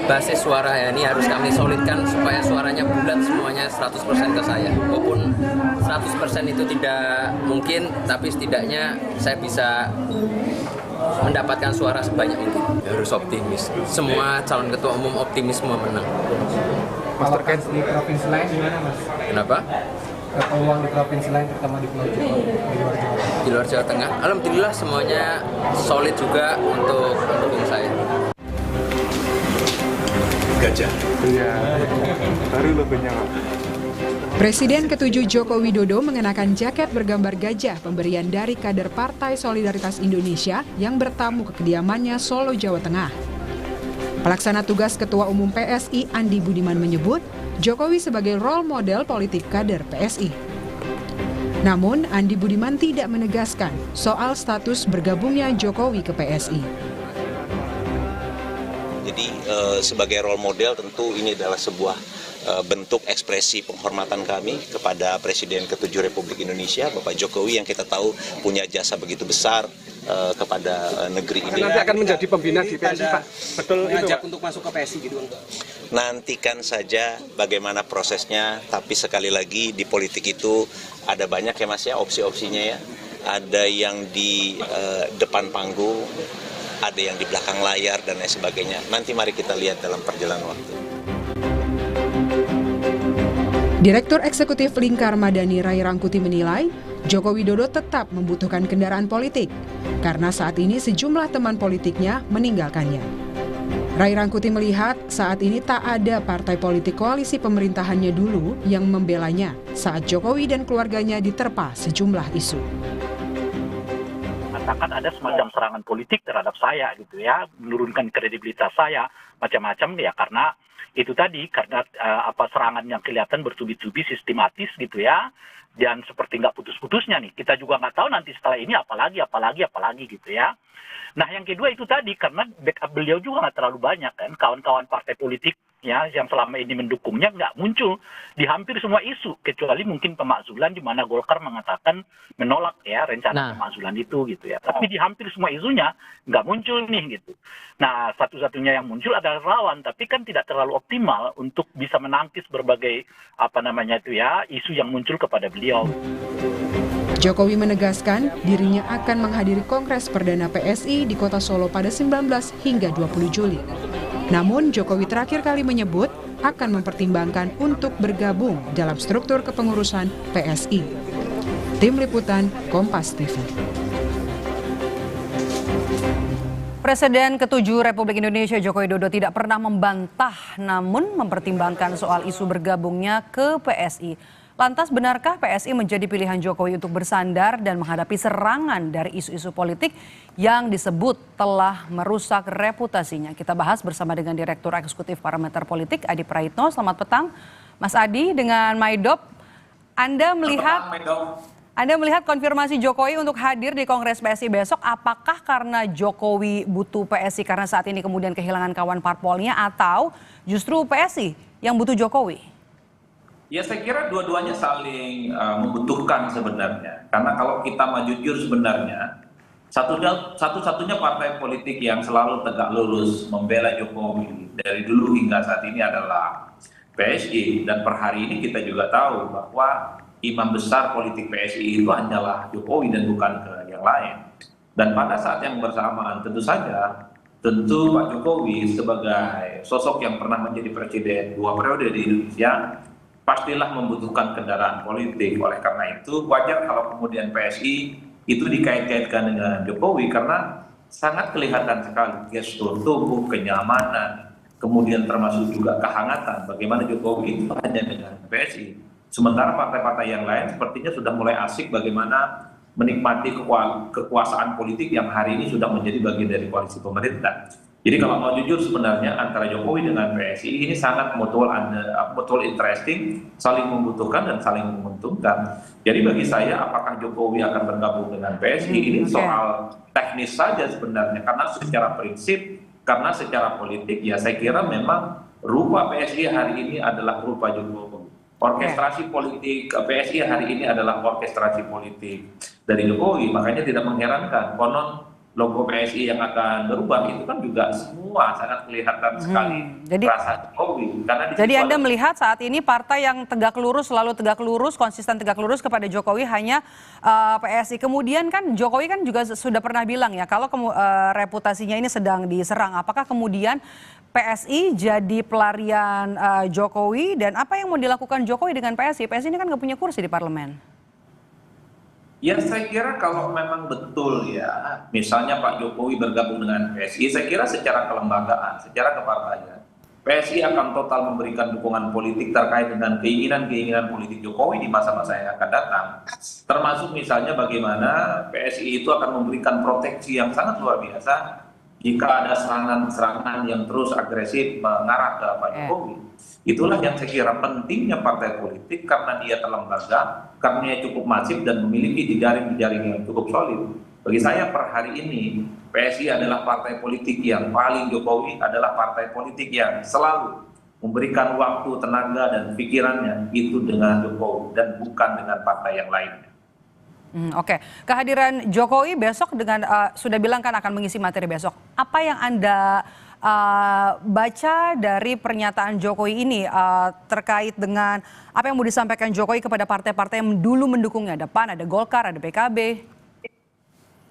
basis suara ini harus kami solidkan supaya suaranya bulat semuanya 100% ke saya. Walaupun 100% itu tidak mungkin, tapi setidaknya saya bisa mendapatkan suara sebanyak mungkin. Harus optimis. Semua calon ketua umum optimisme menang. Mas, terkait di provinsi lain gimana, Mas? Kenapa? Peluang di provinsi lain, terutama di Pulau Jawa, di luar Jawa Tengah. Di luar Jawa Tengah, alhamdulillah semuanya solid juga untuk mendukung saya. Gajah. Iya, baru logonya. Presiden ke-7 Joko Widodo mengenakan jaket bergambar gajah pemberian dari kader Partai Solidaritas Indonesia yang bertamu ke kediamannya Solo, Jawa Tengah. Pelaksana tugas Ketua Umum PSI Andi Budiman menyebut Jokowi sebagai role model politik kader PSI. Namun, Andi Budiman tidak menegaskan soal status bergabungnya Jokowi ke PSI. Jadi sebagai role model tentu ini adalah sebuah bentuk ekspresi penghormatan kami kepada Presiden ke-7 Republik Indonesia, Bapak Jokowi, yang kita tahu punya jasa begitu besar kepada negeri ini. Nanti akan menjadi pembina di PSI, Pak. Betul itu, Pak, untuk masuk ke PSI gitu, Pak. Nantikan saja bagaimana prosesnya, tapi sekali lagi di politik itu ada banyak ya Mas ya, opsi-opsinya ya. Ada yang di depan panggung, ada yang di belakang layar dan lain sebagainya. Nanti mari kita lihat dalam perjalanan waktu. Direktur Eksekutif Lingkar Madani Ray Rangkuti menilai Joko Widodo tetap membutuhkan kendaraan politik karena saat ini sejumlah teman politiknya meninggalkannya. Ray Rangkuti melihat saat ini tak ada partai politik koalisi pemerintahannya dulu yang membelanya saat Jokowi dan keluarganya diterpa sejumlah isu. Mengatakan ada semacam serangan politik terhadap saya gitu ya, menurunkan kredibilitas saya macam-macam ya, karena itu tadi, karena serangan yang kelihatan bertubi-tubi sistematis gitu ya, dan seperti nggak putus-putusnya nih. Kita juga nggak tahu nanti setelah ini apalagi gitu ya. Nah yang kedua itu tadi, karena backup beliau juga nggak terlalu banyak kan, kawan-kawan partai politik ya yang selama ini mendukungnya nggak muncul di hampir semua isu, kecuali mungkin pemakzulan di mana Golkar mengatakan menolak ya rencana pemakzulan itu gitu ya. Tapi di hampir semua isunya nggak muncul nih gitu. Nah satu-satunya yang muncul adalah Relawan, tapi kan tidak terlalu optimal untuk bisa menangkis berbagai isu yang muncul kepada beliau. Jokowi menegaskan dirinya akan menghadiri Kongres Perdana PSI di Kota Solo pada 19 hingga 20 Juli. Namun Jokowi terakhir kali menyebut akan mempertimbangkan untuk bergabung dalam struktur kepengurusan PSI. Tim Liputan Kompas TV. Presiden ke-7 Republik Indonesia Joko Widodo tidak pernah membantah namun mempertimbangkan soal isu bergabungnya ke PSI. Lantas benarkah PSI menjadi pilihan Jokowi untuk bersandar dan menghadapi serangan dari isu-isu politik yang disebut telah merusak reputasinya? Kita bahas bersama dengan Direktur Eksekutif Parameter Politik Adi Praitno. Selamat petang Mas Adi dengan Maidop. Anda melihat konfirmasi Jokowi untuk hadir di Kongres PSI besok, apakah karena Jokowi butuh PSI karena saat ini kemudian kehilangan kawan parpolnya, atau justru PSI yang butuh Jokowi? Ya saya kira dua-duanya saling membutuhkan sebenarnya. Karena kalau kita mau jujur sebenarnya, satu-satunya partai politik yang selalu tegak lurus membela Jokowi dari dulu hingga saat ini adalah PSI. Dan per hari ini kita juga tahu bahwa imam besar politik PSI itu hanyalah Jokowi dan bukan ke yang lain. Dan pada saat yang bersamaan tentu Pak Jokowi sebagai sosok yang pernah menjadi presiden 2 periode di Indonesia pastilah membutuhkan kendaraan politik. Oleh karena itu wajar kalau kemudian PSI itu dikait-kaitkan dengan Jokowi karena sangat kelihatan sekali gestur tubuh, kenyamanan, kemudian termasuk juga kehangatan bagaimana Jokowi itu hanya dengan PSI. Sementara partai-partai yang lain sepertinya sudah mulai asik bagaimana menikmati kekuasaan politik yang hari ini sudah menjadi bagian dari koalisi pemerintah. Jadi kalau mau jujur sebenarnya antara Jokowi dengan PSI ini sangat mutual interesting, saling membutuhkan dan saling menguntungkan. Jadi bagi saya apakah Jokowi akan bergabung dengan PSI ini soal teknis saja sebenarnya, karena secara prinsip, karena secara politik ya saya kira memang rupa PSI hari ini adalah rupa Jokowi. Orkestrasi politik PSI hari ini adalah orkestrasi politik dari Jokowi, makanya tidak mengherankan konon logo PSI yang akan berubah, itu kan juga semua sangat kelihatan sekali rasa Jokowi. Jadi Anda melihat saat ini partai yang tegak lurus, selalu tegak lurus, konsisten tegak lurus kepada Jokowi hanya PSI. Kemudian kan Jokowi kan juga sudah pernah bilang ya, kalau reputasinya ini sedang diserang, apakah kemudian PSI jadi pelarian Jokowi, dan apa yang mau dilakukan Jokowi dengan PSI? PSI ini kan nggak punya kursi di parlemen. Ya saya kira kalau memang betul ya, misalnya Pak Jokowi bergabung dengan PSI, saya kira secara kelembagaan, secara kepartaian, PSI akan total memberikan dukungan politik terkait dengan keinginan-keinginan politik Jokowi di masa-masa yang akan datang. Termasuk misalnya bagaimana PSI itu akan memberikan proteksi yang sangat luar biasa jika ada serangan-serangan yang terus agresif mengarah ke Pak Jokowi. Itulah yang saya kira pentingnya partai politik, karena dia terlembaga, karena dia cukup masif dan memiliki jejaring-jejaring yang cukup solid. Bagi saya per hari ini, PSI adalah partai politik yang paling Jokowi, adalah partai politik yang selalu memberikan waktu, tenaga, dan pikirannya itu dengan Jokowi dan bukan dengan partai yang lainnya. Oke, kehadiran Jokowi besok dengan sudah bilang kan akan mengisi materi besok. Apa yang Anda baca dari pernyataan Jokowi ini terkait dengan apa yang mau disampaikan Jokowi kepada partai-partai yang dulu mendukungnya? Ada PAN, ada Golkar, ada PKB.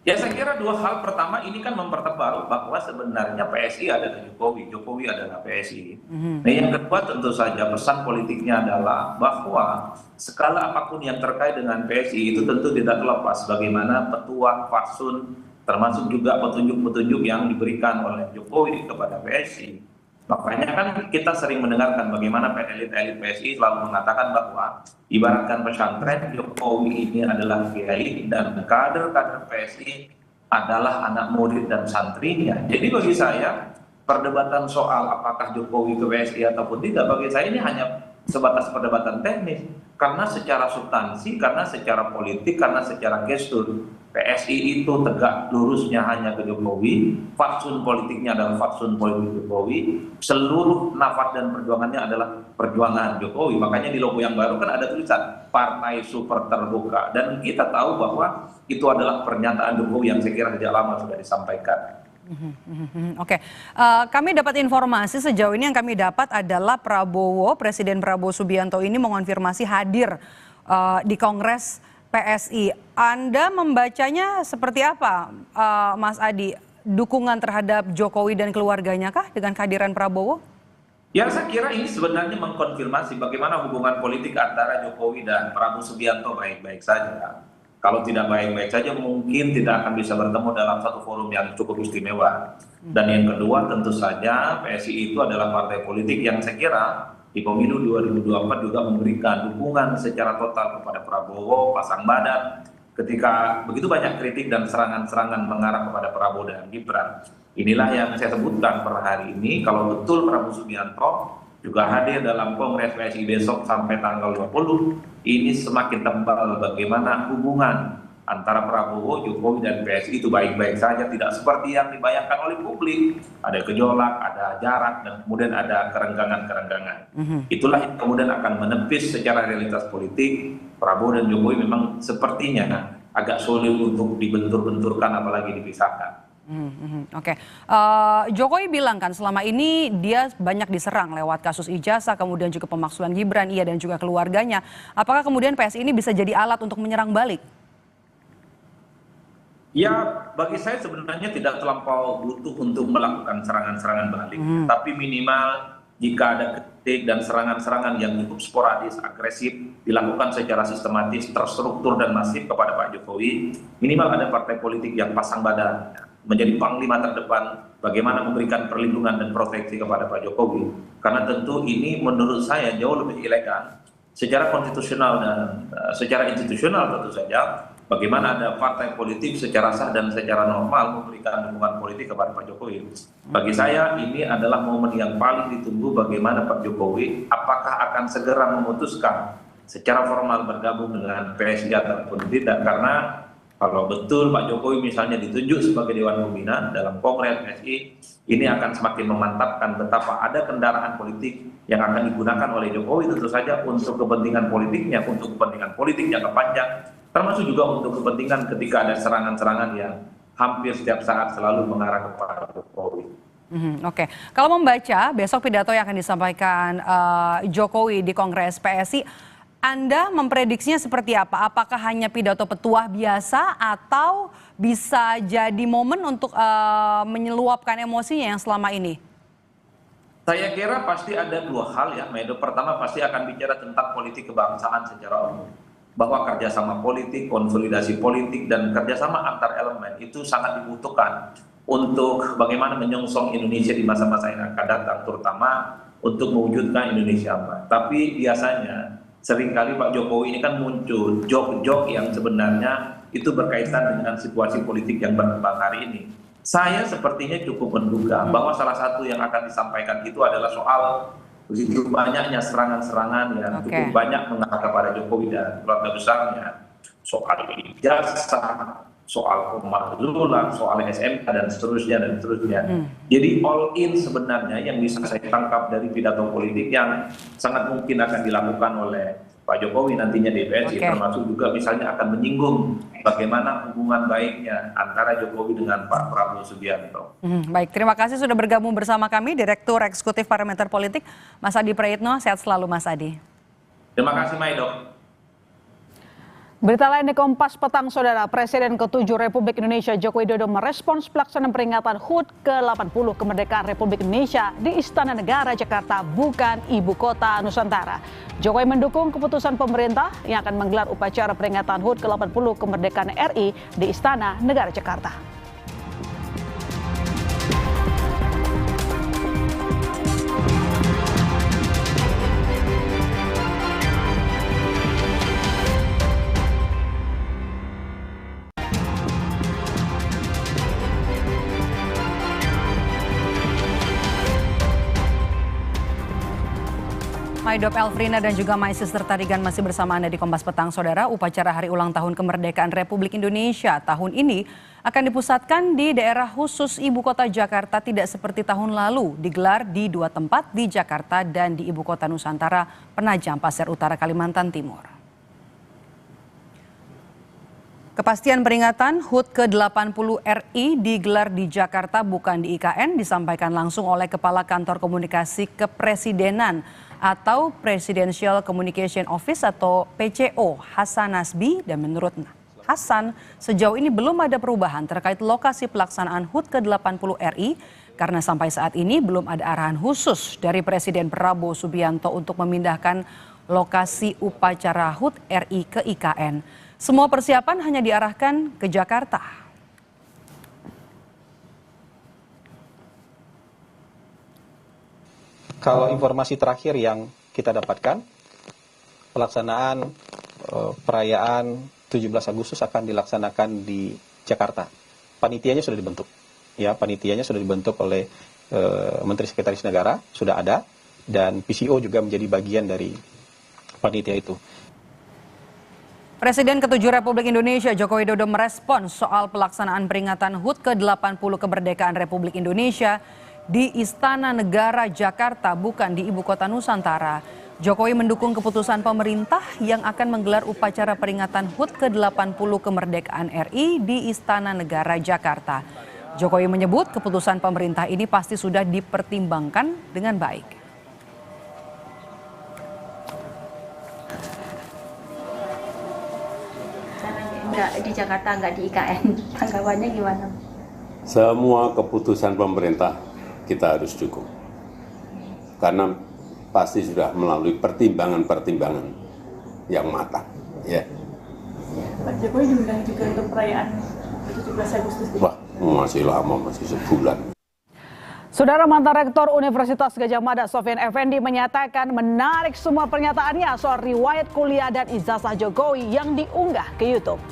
Ya saya kira dua hal. Pertama, ini kan mempertebal bahwa sebenarnya PSI adalah Jokowi, Jokowi adalah PSI. Nah yang kedua tentu saja pesan politiknya adalah bahwa segala apapun yang terkait dengan PSI itu tentu tidak terlepas bagaimana petuah, fatsun, termasuk juga petunjuk-petunjuk yang diberikan oleh Jokowi kepada PSI. Makanya kan kita sering mendengarkan bagaimana elit-elit PSI selalu mengatakan bahwa ibaratkan pesantren, Jokowi ini adalah kiai dan kader-kader PSI adalah anak murid dan santrinya. Jadi bagi saya perdebatan soal apakah Jokowi ke PSI ataupun tidak, bagi saya ini hanya sebatas perdebatan teknis. Karena secara substansi, karena secara politik, karena secara gestur, PSI itu tegak lurusnya hanya ke Jokowi, fatsun politiknya adalah fatsun politik Jokowi, seluruh nafas dan perjuangannya adalah perjuangan Jokowi. Makanya di logo yang baru kan ada tulisan Partai Super Terbuka, dan kita tahu bahwa itu adalah pernyataan Jokowi yang saya kira sejak lama sudah disampaikan. Oke, kami dapat informasi sejauh ini yang kami dapat adalah Presiden Prabowo Subianto ini mengonfirmasi hadir di Kongres PSI. Anda membacanya seperti apa, Mas Adi? Dukungan terhadap Jokowi dan keluarganya kah dengan kehadiran Prabowo? Ya saya kira ini sebenarnya mengkonfirmasi bagaimana hubungan politik antara Jokowi dan Prabowo Subianto baik-baik saja. Kalau tidak baik-baik saja mungkin tidak akan bisa bertemu dalam satu forum yang cukup istimewa. Dan yang kedua tentu saja PSI itu adalah partai politik yang saya kira di pemilu 2024 juga memberikan dukungan secara total kepada Prabowo, pasang badan ketika begitu banyak kritik dan serangan-serangan mengarah kepada Prabowo dan Gibran. Inilah yang saya sebutkan per hari ini, kalau betul Prabowo Subianto juga hadir dalam Kongres PSI besok sampai tanggal 20, ini semakin tebal bagaimana hubungan antara Prabowo, Jokowi, dan PSI itu baik-baik saja, tidak seperti yang dibayangkan oleh publik. Ada gejolak, ada jarak, dan kemudian ada kerenggangan-kerenggangan. Itulah yang kemudian akan menepis secara realitas politik. Prabowo dan Jokowi memang sepertinya agak sulit untuk dibentur-benturkan apalagi dipisahkan. Oke, Jokowi bilang kan selama ini dia banyak diserang lewat kasus ijazah, kemudian juga pemaksulan Gibran, ia dan juga keluarganya. Apakah kemudian PSI ini bisa jadi alat untuk menyerang balik? Ya, bagi saya sebenarnya tidak terlampau butuh untuk melakukan serangan-serangan balik. Tapi minimal jika ada kritik dan serangan-serangan yang cukup sporadis, agresif, dilakukan secara sistematis, terstruktur dan masif kepada Pak Jokowi, minimal ada partai politik yang pasang badan menjadi panglima terdepan bagaimana memberikan perlindungan dan proteksi kepada Pak Jokowi. Karena tentu ini menurut saya jauh lebih elegan secara konstitusional dan secara institusional tentu saja. Bagaimana ada partai politik secara sah dan secara normal memberikan dukungan politik kepada Pak Jokowi. Bagi saya ini adalah momen yang paling ditunggu bagaimana Pak Jokowi apakah akan segera memutuskan secara formal bergabung dengan PSI ataupun tidak. Karena kalau betul Pak Jokowi misalnya ditunjuk sebagai Dewan Pembina dalam Kongres PSI, ini akan semakin memantapkan betapa ada kendaraan politik yang akan digunakan oleh Jokowi tentu saja untuk kepentingan politiknya, untuk kepentingan politik jangka panjang, termasuk juga untuk kepentingan ketika ada serangan-serangan yang hampir setiap saat selalu mengarah kepada Jokowi. Oke. Kalau membaca besok pidato yang akan disampaikan Jokowi di Kongres PSI, Anda memprediksinya seperti apa? Apakah hanya pidato petuah biasa atau bisa jadi momen untuk menyeluapkan emosinya yang selama ini? Saya kira pasti ada dua hal ya, Maido. Pertama pasti akan bicara tentang politik kebangsaan secara umum. Bahwa kerjasama politik, konsolidasi politik, dan kerjasama antar elemen itu sangat dibutuhkan untuk bagaimana menyongsong Indonesia di masa-masa yang akan datang, terutama untuk mewujudkan Indonesia emas. Tapi biasanya seringkali Pak Jokowi ini kan muncul jok-jok yang sebenarnya itu berkaitan dengan situasi politik yang berkembang hari ini. Saya sepertinya cukup menduga bahwa salah satu yang akan disampaikan itu adalah soal begitu banyaknya serangan-serangan yang cukup banyak mengarah kepada Jokowi dan keluarga besarnya, soal ijazah, soal pemakzulan, soal SMK dan seterusnya dan seterusnya. Jadi all in sebenarnya yang bisa saya tangkap dari pidato politik yang sangat mungkin akan dilakukan oleh Pak Jokowi nantinya di PSI, termasuk juga misalnya akan menyinggung bagaimana hubungan baiknya antara Jokowi dengan Pak Prabowo Subianto. Baik, terima kasih sudah bergabung bersama kami, Direktur Eksekutif Parameter Politik, Mas Adi Praitno. Sehat selalu, Mas Adi. Terima kasih, Maido. Berita lain di Kompas Petang, Saudara. Presiden ke-7 Republik Indonesia Joko Widodo merespons pelaksanaan peringatan HUT ke-80 kemerdekaan Republik Indonesia di Istana Negara Jakarta, bukan Ibu Kota Nusantara. Jokowi mendukung keputusan pemerintah yang akan menggelar upacara peringatan HUT ke-80 kemerdekaan RI di Istana Negara Jakarta. Maidop Elfrina dan juga My Sister Tarigan masih bersama Anda di Kompas Petang, Saudara. Upacara Hari Ulang Tahun Kemerdekaan Republik Indonesia tahun ini akan dipusatkan di daerah khusus Ibu Kota Jakarta, tidak seperti tahun lalu, digelar di 2 tempat di Jakarta dan di Ibu Kota Nusantara, Penajam Pasir Utara, Kalimantan Timur. Kepastian peringatan HUT ke-80 RI digelar di Jakarta, bukan di IKN, disampaikan langsung oleh Kepala Kantor Komunikasi Kepresidenan atau Presidential Communication Office atau PCO, Hasan Nasbi. Dan menurut Hasan, sejauh ini belum ada perubahan terkait lokasi pelaksanaan HUT ke-80 RI karena sampai saat ini belum ada arahan khusus dari Presiden Prabowo Subianto untuk memindahkan lokasi upacara HUT RI ke IKN. Semua persiapan hanya diarahkan ke Jakarta. Kalau informasi terakhir yang kita dapatkan, pelaksanaan perayaan 17 Agustus akan dilaksanakan di Jakarta. Panitianya sudah dibentuk. Ya, panitianya sudah dibentuk oleh Menteri Sekretaris Negara, sudah ada, dan PCO juga menjadi bagian dari panitia itu. Presiden ke-7 Republik Indonesia Joko Widodo merespons soal pelaksanaan peringatan HUT ke-80 kemerdekaan Republik Indonesia di Istana Negara Jakarta, bukan di Ibu Kota Nusantara. Jokowi mendukung keputusan pemerintah yang akan menggelar upacara peringatan HUT ke-80 kemerdekaan RI di Istana Negara Jakarta. Jokowi menyebut keputusan pemerintah ini pasti sudah dipertimbangkan dengan baik. Enggak di Jakarta, enggak di IKN. Tanggapannya gimana? Semua keputusan pemerintah kita harus dukung. Karena pasti sudah melalui pertimbangan-pertimbangan yang matang. Ya. Pak Jokowi diundang juga untuk perayaan 17 Agustus. Wah, masih lama, masih sebulan. Saudara, mantan Rektor Universitas Gadjah Mada Sofyan Effendi menyatakan menarik semua pernyataannya soal riwayat kuliah dan ijazah Jokowi yang diunggah ke YouTube.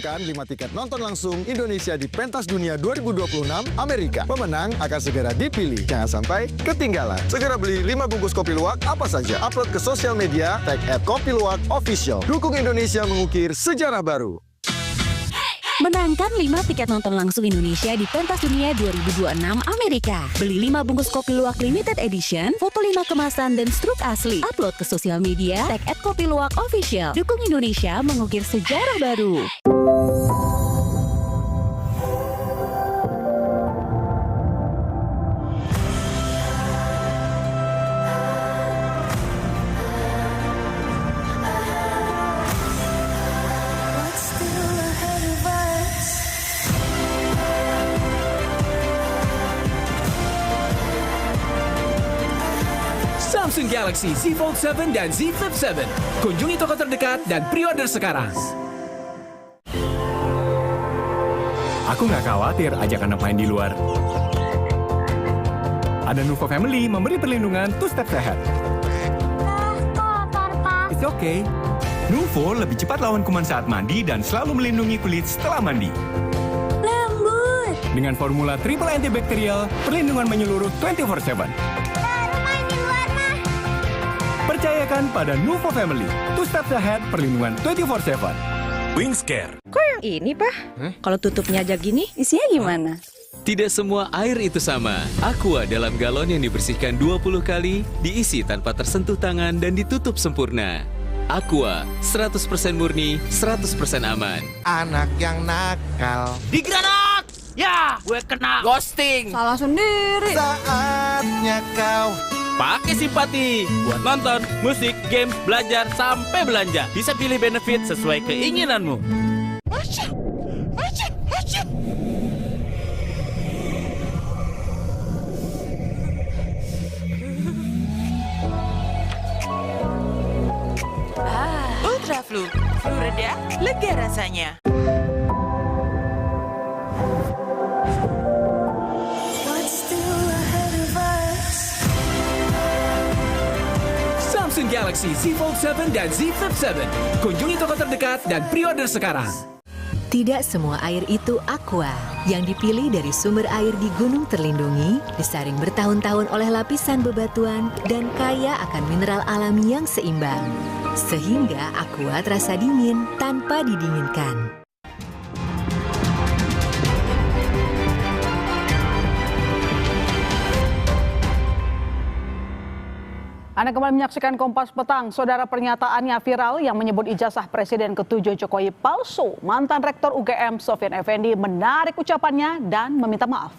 Kan 5 tiket nonton langsung Indonesia di Pentas Dunia 2026 Amerika. Pemenang akan segera dipilih. Jangan sampai ketinggalan. Segera beli 5 bungkus kopi luwak apa saja. Upload ke sosial media, tag @kopiluwakofficial. Dukung Indonesia mengukir sejarah baru. Menangkan 5 tiket nonton langsung Indonesia di Pentas Dunia 2026 Amerika. Beli 5 bungkus kopi luwak limited edition, foto 5 kemasan dan struk asli. Upload ke sosial media, tag @kopiluwakofficial. Dukung Indonesia mengukir sejarah baru. Samsung Galaxy Z Fold 7 dan Z Flip 7. Kunjungi toko terdekat dan pre-order sekarang. Aku nggak khawatir ajak anak main di luar. Ada Nuvo Family memberi perlindungan 2-step sehat. It's okay. Nuvo lebih cepat lawan kuman saat mandi dan selalu melindungi kulit setelah mandi. Lembut. Dengan formula triple antibakterial, perlindungan menyeluruh 24/7. Percayakan pada Nuvo Family. 2-step sehat, perlindungan 24/7. Wings Care. Kok yang ini, Pak? Kalau tutupnya aja gini, isinya gimana? Tidak semua air itu sama. Aqua dalam galon yang dibersihkan 20 kali, diisi tanpa tersentuh tangan dan ditutup sempurna. Aqua, 100% murni, 100% aman. Anak yang nakal. Di granat! Ya, gue kena ghosting. Salah sendiri. Saatnya kau pakai simpati buat nonton, musik, game, belajar, sampai belanja. Bisa pilih benefit sesuai keinginanmu. Ultra Flu. Flu reda, lega rasanya. Samsung Galaxy Z Fold 7 dan Z Flip 7. Kunjungi toko terdekat dan pre-order sekarang. Tidak semua air itu aqua. Yang dipilih dari sumber air di gunung terlindungi, disaring bertahun-tahun oleh lapisan bebatuan, dan kaya akan mineral alami yang seimbang. Sehingga aqua terasa dingin tanpa didinginkan. Anda kembali menyaksikan Kompas Petang. Saudara, pernyataannya viral yang menyebut ijazah Presiden ke-7 Jokowi palsu. Mantan Rektor UGM Sofyan Effendi menarik ucapannya dan meminta maaf.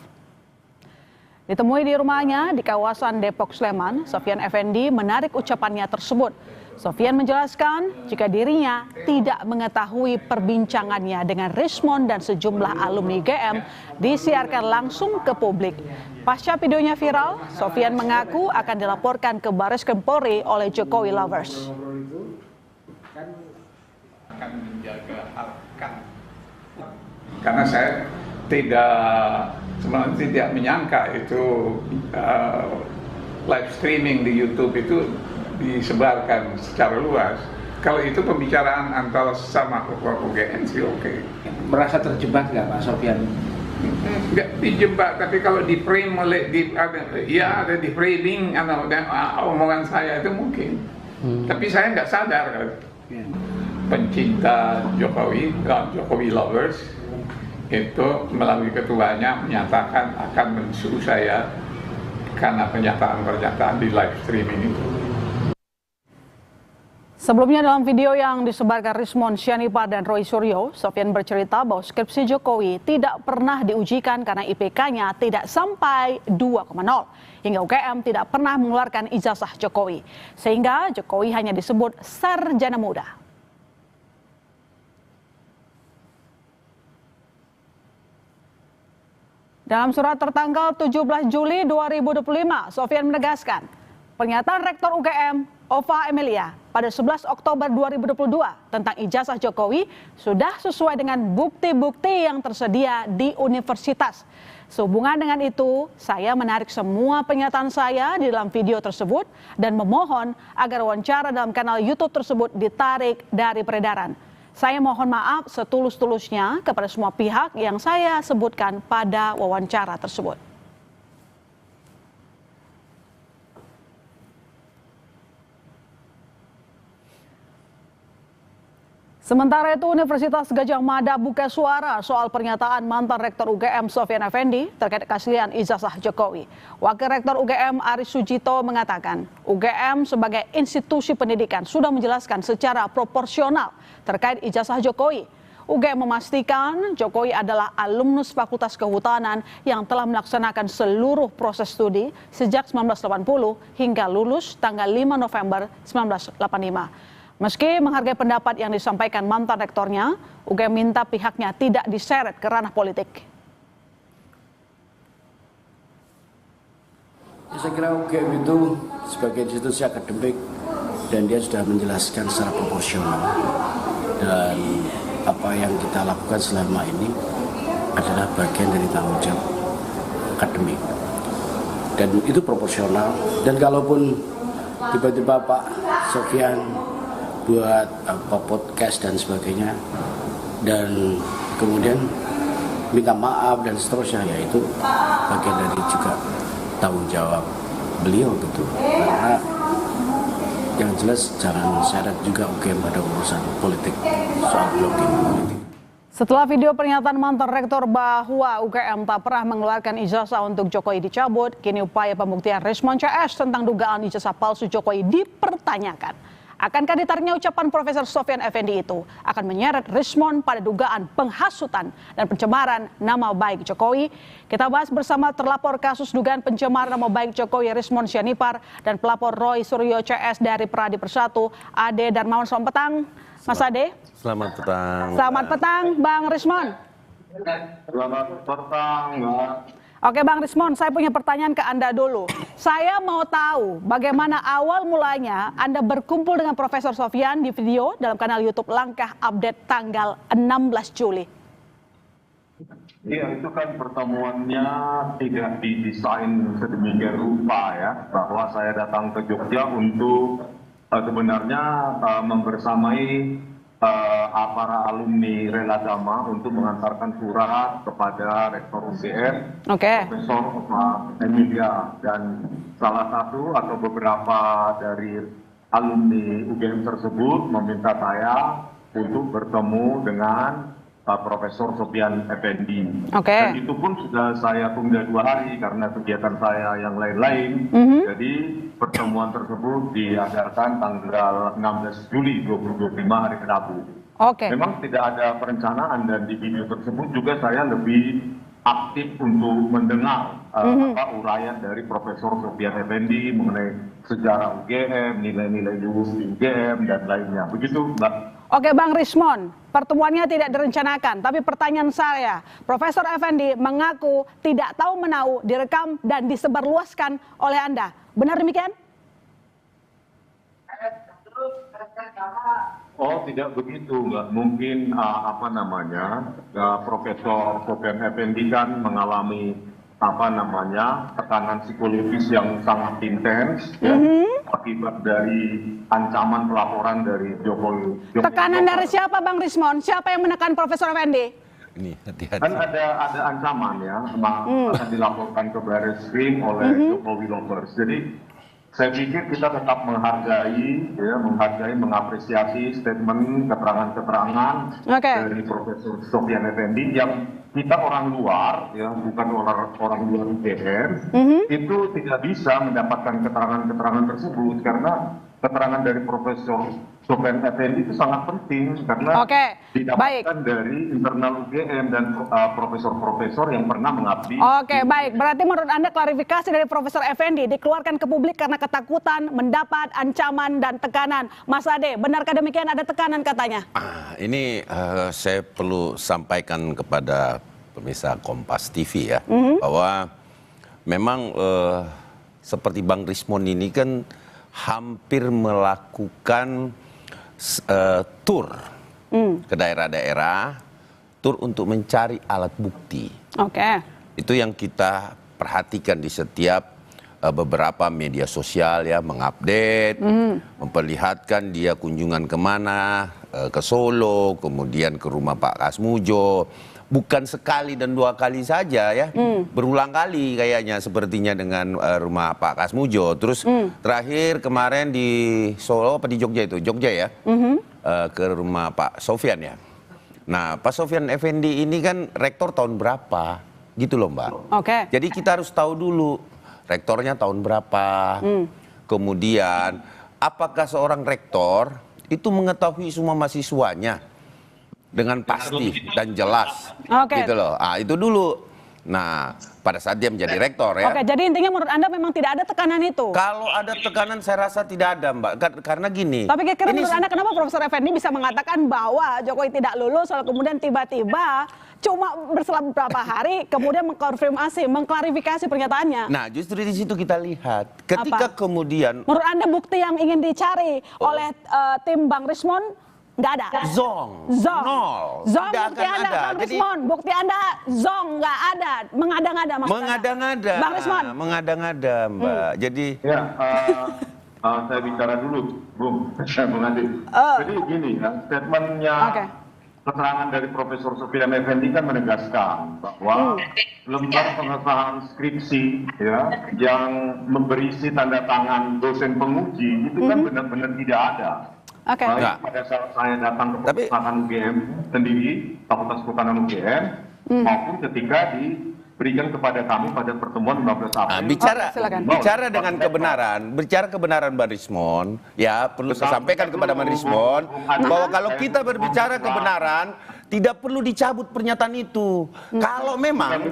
Ditemui di rumahnya di kawasan Depok Sleman, Sofyan Effendi menarik ucapannya tersebut. Sofyan menjelaskan jika dirinya tidak mengetahui perbincangannya dengan Rismond dan sejumlah alumni UGM disiarkan langsung ke publik. Pasca videonya viral, Sofyan mengaku akan dilaporkan ke Barreskrim Polri oleh Jokowi Lovers. Akan menjaga harkat. Karena saya sebenarnya tidak menyangka itu live streaming di YouTube itu disebarkan secara luas. Kalau itu pembicaraan antara sama UGM sih oke. Merasa terjebak nggak Pak Sofyan? Nggak dijebak, tapi kalau di frame oleh ada di framing omongan saya itu mungkin. Tapi saya nggak sadar kan. Pencinta Jokowi Lovers itu melalui ketuanya menyatakan akan mensuruh saya karena pernyataan di live streaming itu. Sebelumnya dalam video yang disebarkan Rismond Syanipa dan Roy Suryo, Sofyan bercerita bahwa skripsi Jokowi tidak pernah diujikan karena IPK-nya tidak sampai 2,0. Hingga UGM tidak pernah mengeluarkan ijazah Jokowi. Sehingga Jokowi hanya disebut sarjana muda. Dalam surat tertanggal 17 Juli 2025, Sofyan menegaskan pernyataan Rektor UGM Ova Emilia pada 11 Oktober 2022 tentang ijazah Jokowi sudah sesuai dengan bukti-bukti yang tersedia di universitas. Sehubungan dengan itu, saya menarik semua pernyataan saya di dalam video tersebut dan memohon agar wawancara dalam kanal YouTube tersebut ditarik dari peredaran. Saya mohon maaf setulus-tulusnya kepada semua pihak yang saya sebutkan pada wawancara tersebut. Sementara itu, Universitas Gadjah Mada buka suara soal pernyataan mantan Rektor UGM Sofyan Effendi terkait keaslian ijazah Jokowi. Wakil Rektor UGM Aris Sujito mengatakan, UGM sebagai institusi pendidikan sudah menjelaskan secara proporsional terkait ijazah Jokowi. UGM memastikan Jokowi adalah alumnus Fakultas Kehutanan yang telah melaksanakan seluruh proses studi sejak 1980 hingga lulus tanggal 5 November 1985. Meski menghargai pendapat yang disampaikan mantan rektornya, UGM minta pihaknya tidak diseret ke ranah politik. Saya kira UGM itu sebagai institusi akademik dan dia sudah menjelaskan secara proporsional. Dan apa yang kita lakukan selama ini adalah bagian dari tanggung jawab akademik. Dan itu proporsional. Dan kalaupun tiba-tiba Pak Sofyan buat podcast dan sebagainya dan kemudian minta maaf dan seterusnya, ya itu bagian dari juga tanggung jawab beliau gitu. Karena yang jelas jangan seret juga UGM pada urusan politik, soal blocking politik. Setelah video pernyataan mantan rektor bahwa UGM tak pernah mengeluarkan ijazah untuk Jokowi dicabut, kini upaya pembuktian Rismon CS tentang dugaan ijazah palsu Jokowi dipertanyakan. Akankah ditariknya ucapan Profesor Sofyan Effendi itu akan menyeret Rismon pada dugaan penghasutan dan pencemaran nama baik Jokowi? Kita bahas bersama terlapor kasus dugaan pencemaran nama baik Jokowi Rismon Sianipar dan pelapor Roy Suryo CS dari Peradi Persatu, Ade Darmawan. Selamat petang, Mas Ade. Selamat petang. Selamat petang, Bang Rismon. Selamat petang, Mbak. Oke Bang Rismon, saya punya pertanyaan ke Anda dulu. Saya mau tahu bagaimana awal mulanya Anda berkumpul dengan Profesor Sofyan di video dalam kanal YouTube Langkah Update tanggal 16 Juli. Iya, itu kan pertemuannya tidak didesain sedemikian rupa ya, bahwa saya datang ke Jogja untuk sebenarnya membersamai para alumni Reladama untuk mengantarkan surat kepada Rektor UGM, Profesor Emilia, dan salah satu atau beberapa dari alumni UGM tersebut meminta saya untuk bertemu dengan Profesor Sofyan Effendi. Dan itu pun sudah saya tunda 2 hari karena kegiatan saya yang lain-lain. Jadi pertemuan tersebut diadakan tanggal 16 Juli 2025 hari Rabu. Memang tidak ada perencanaan dan di video tersebut juga saya lebih aktif untuk mendengar uraian dari Profesor Sofyan Effendi mengenai sejarah UGM, nilai-nilai lulus di UGM dan lainnya. Begitu, Mbak. Oke Bang Rismon, pertemuannya tidak direncanakan, tapi pertanyaan saya, Profesor Effendi mengaku tidak tahu menau, direkam dan disebarluaskan oleh Anda. Benar demikian? Oh, tidak begitu, Mbak. Mungkin Profesor Sofyan Effendi kan mengalami tekanan psikologis yang sangat intens ya, akibat dari ancaman pelaporan dari Jokowi. Tekanan dari siapa Bang Rismon? Siapa yang menekan Profesor Effendi? Ini hati-hati. Kan ada ancaman ya, akan dilaporkan ke Barreskrim oleh Jokowi Lovers. Jadi saya pikir kita tetap menghargai, mengapresiasi statement, keterangan-keterangan dari Profesor Sofyan Effendi yang kita orang luar, ya bukan orang luar UGM, itu tidak bisa mendapatkan keterangan-keterangan tersebut karena keterangan dari Profesor Sofyan Effendi itu sangat penting karena didapatkan dari internal UGM dan profesor-profesor yang pernah mengabdi. Baik. Berarti menurut Anda klarifikasi dari Profesor Effendi dikeluarkan ke publik karena ketakutan mendapat ancaman dan tekanan. Mas Ade, benarkah demikian ada tekanan katanya? Ini saya perlu sampaikan kepada pemirsa Kompas TV ya, bahwa memang seperti Bang Rismon ini kan hampir melakukan tur ke daerah-daerah, tur untuk mencari alat bukti. Itu yang kita perhatikan di setiap beberapa media sosial ya, mengupdate, memperlihatkan dia kunjungan kemana, ke Solo, kemudian ke rumah Pak Kasmujo. Bukan sekali dan 2 kali saja ya, berulang kali kayaknya sepertinya dengan rumah Pak Kasmujo. Terus terakhir kemarin di Solo apa di Jogja itu? Jogja ya. ke rumah Pak Sofyan ya. Nah, Pak Sofyan Effendi ini kan rektor tahun berapa? Gitu loh, Mbak. Oke. Jadi kita harus tahu dulu rektornya tahun berapa. Kemudian apakah seorang rektor itu mengetahui semua mahasiswanya dengan pasti dan jelas. Oke. Gitu loh. Ah, itu dulu. Nah, pada saat dia menjadi rektor ya. Oke, jadi intinya menurut Anda memang tidak ada tekanan itu? Kalau ada tekanan saya rasa tidak ada, Mbak. Karena gini. Tapi kira-kira menurut Anda kenapa Profesor Effendi bisa mengatakan bahwa Jokowi tidak lulus, lalu kemudian tiba-tiba cuma berselang beberapa hari kemudian mengkonfirmasi, mengklarifikasi pernyataannya? Nah, justru di situ kita lihat. Ketika kemudian. Menurut Anda bukti yang ingin dicari oleh tim Bang Rismon nggak ada? Zong. Nol. Zong Tidak bukti akan Anda, ada. Bang Rismon. Bukti Anda zong nggak ada. Mengada-ngada maksudnya. Mengada-ngada. Bang Rismon. Mengada-ngada, Mbak. Jadi. Ya, saya bicara dulu, Bung Andi. Jadi gini, statementnya keterangan dari Profesor Sofyan Effendi kan menegaskan bahwa lembar pengesahan skripsi ya yang berisi tanda tangan dosen penguji itu kan benar-benar tidak ada. Baik pada saat saya datang ke perpustakaan UGM sendiri, Fakultas Kehutanan UGM, maupun ketika diberikan kepada kami pada pertemuan 15 April. Bicara dengan kebenaran, bicara kebenaran Bang Rismon, ya perlu saya sampaikan kepada Bang Rismon bahwa kalau kita berbicara kebenaran, tidak perlu dicabut pernyataan itu. Kalau memang,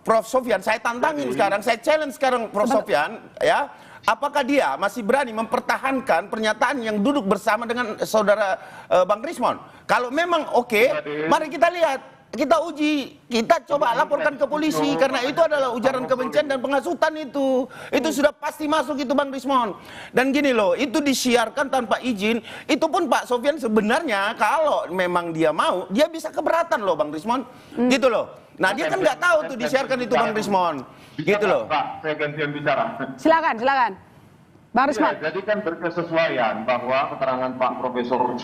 Prof Sofyan, saya tantangin sekarang, saya challenge sekarang Prof Sofyan, ya. Apakah dia masih berani mempertahankan pernyataan yang duduk bersama dengan saudara Bang Rismon? Kalau memang oke, mari kita lihat, kita uji, kita coba laporkan ke polisi karena itu adalah ujaran kebencian dan penghasutan itu. Itu sudah pasti masuk itu Bang Rismon. Dan gini loh, itu disiarkan tanpa izin. Itu pun Pak Sofyan sebenarnya kalau memang dia mau, dia bisa keberatan loh Bang Rismon. Gitu loh. Nah, dia kan nggak tahu tuh disiarkan itu Bang Rismon. Gitu loh. Pak, saya gantian bicara. Silakan. Bang Rismon. Ya, jadi kan berkesesuaian bahwa keterangan Pak Profesor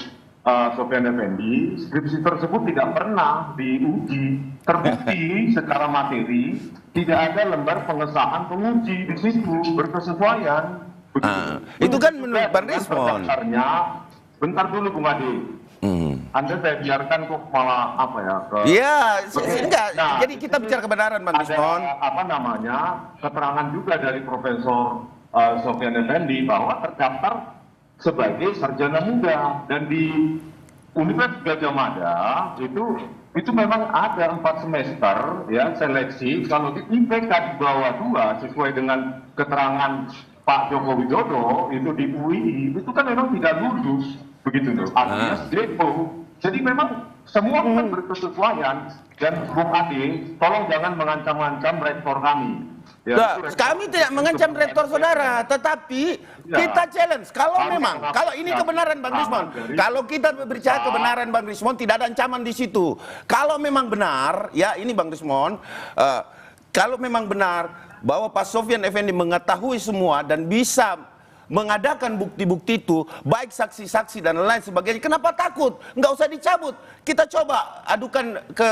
Sofyan Effendi, skripsi tersebut tidak pernah diuji, terbukti secara materi, tidak ada lembar pengesahan penguji di situ, berkesesuaian. Itu kan menurut Bang Rismon. Bentar dulu Bung Adi. Anda saya biarkan kok malah apa ya? Iya, enggak. Jadi kita bicara kebenaran Bang Rismon. Ada keterangan juga dari Profesor Sofyan Effendi bahwa terdaftar sebagai sarjana muda dan di Universitas Gadjah Mada itu memang ada 4 semester ya seleksi. Kalau di IPK di bawah 2 sesuai dengan keterangan Pak Joko Widodo itu di UI itu kan memang tidak lulus begitu tuh. Artinya depo. Jadi memang semua kan berkesesuaian dan Bung Ade tolong jangan mengancam-ancam rektor kami. Ya, kami tidak mengancam rektor saudara, tetapi kita challenge. Kalau memang, kalau ini kebenaran Bang Rismon, kalau kita berbicara kebenaran Bang Rismon, tidak ada ancaman di situ. Kalau memang benar, ya ini Bang Rismon, kalau memang benar bahwa Pak Sofyan Effendi mengetahui semua dan bisa mengadakan bukti-bukti itu, baik saksi-saksi dan lain sebagainya, kenapa takut? Nggak usah dicabut. Kita coba adukan ke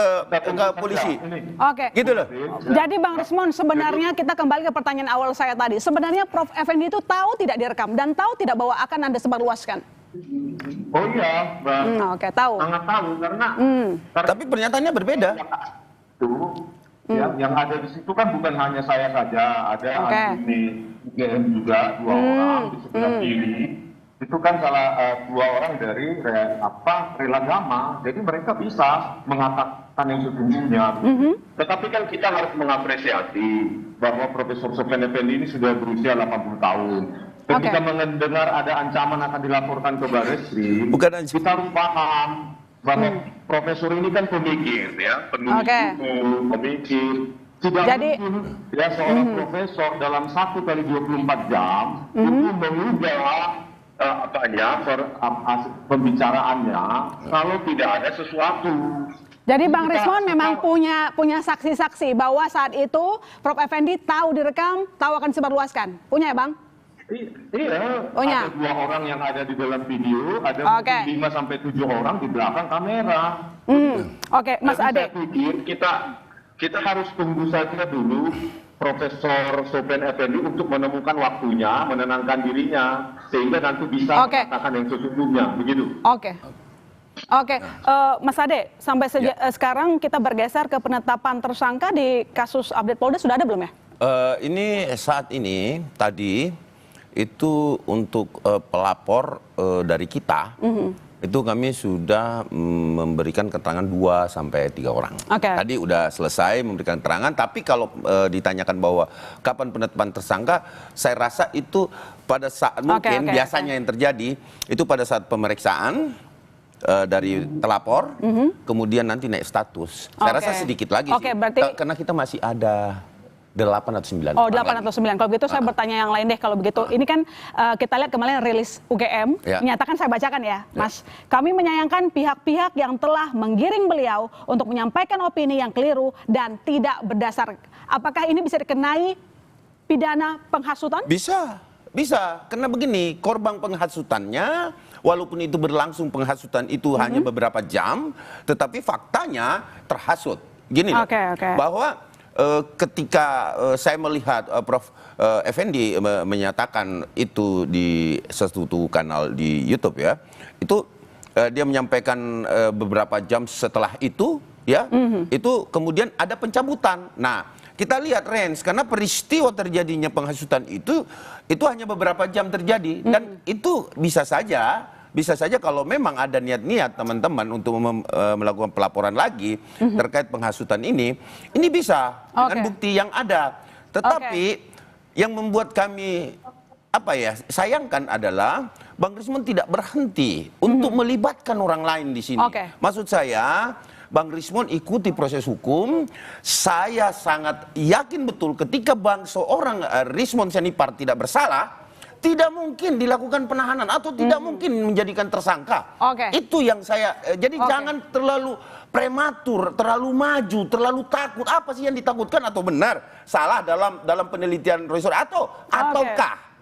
polisi. Oke. Gitu loh. Jadi Bang Rismon, sebenarnya kita kembali ke pertanyaan awal saya tadi. Sebenarnya Prof Effendi itu tahu tidak direkam dan tahu tidak bahwa akan Anda sebarluaskan? Oh iya, Bang. Oke, tahu. Sangat tahu karena tapi pernyataannya berbeda. Yang ada di situ kan bukan hanya saya saja, ada alumni UGM juga 2 orang di sebelah kiri. Itu kan salah 2 orang dari Rela Gama, jadi mereka bisa mengatakan yang sesungguhnya. Tetapi kan kita harus mengapresiasi bahwa Profesor Sofyan Effendi ini sudah berusia 80 tahun. Ketika mendengar ada ancaman akan dilaporkan ke Barreskrim, kita harus paham bahwa profesor ini kan pemikir ya, penulis buku, pemikir. Tidak mungkin ya seorang profesor dalam 1 kali 24 jam itu mengubah pembicaraannya kalau tidak ada sesuatu. Jadi Bang Rismon memang punya saksi-saksi bahwa saat itu Prof Effendi tahu direkam, tahu akan disebarluaskan. Punya ya Bang? Iya, ada 2 orang yang ada di dalam video, ada 5-7 orang di belakang kamera. Oke, Mas Ade. Saya pikir kita harus tunggu saja dulu Profesor Sopyan Effendi untuk menemukan waktunya, menenangkan dirinya, sehingga nanti bisa mengatakan yang sesungguhnya, begitu. Oke, Mas Ade, sampai sekarang kita bergeser ke penetapan tersangka di kasus update Polda, sudah ada belum ya? Ini saat ini tadi itu untuk pelapor dari kita. Itu kami sudah memberikan keterangan 2 sampai 3 orang. Tadi udah selesai memberikan keterangan, tapi kalau ditanyakan bahwa kapan penetapan tersangka, saya rasa itu pada saat mungkin biasanya yang terjadi itu pada saat pemeriksaan dari telapor, kemudian nanti naik status. Saya rasa sedikit lagi sih, karena kita masih ada 8 atau 9. Oh, 8 atau 9. Kalau begitu saya bertanya yang lain deh. Kalau begitu, ini kan kita lihat kemarin rilis UGM, menyatakan, saya bacakan ya, Mas. Kami menyayangkan pihak-pihak yang telah menggiring beliau untuk menyampaikan opini yang keliru dan tidak berdasar. Apakah ini bisa dikenai pidana penghasutan? Bisa. Karena begini, korban penghasutannya, walaupun itu berlangsung penghasutan itu hanya beberapa jam, tetapi faktanya terhasut. Gini loh, bahwa ketika saya melihat Prof. Effendi menyatakan itu di satu kanal di YouTube ya, itu dia menyampaikan beberapa jam setelah itu ya, itu kemudian ada pencabutan. Nah, kita lihat range, karena peristiwa terjadinya penghasutan itu hanya beberapa jam terjadi, dan itu bisa saja kalau memang ada niat-niat teman-teman untuk melakukan pelaporan lagi terkait penghasutan ini bisa dengan bukti yang ada. Tetapi yang membuat kami sayangkan adalah Bang Rismon tidak berhenti untuk melibatkan orang lain di sini. Maksud saya, Bang Rismon ikuti proses hukum. Saya sangat yakin betul ketika seorang Rismon Sianipar tidak bersalah, tidak mungkin dilakukan penahanan atau tidak mungkin menjadikan tersangka. Itu yang saya, jadi jangan terlalu prematur, terlalu maju, terlalu takut. Apa sih yang ditakutkan, atau benar salah dalam penelitian Roy Suryo,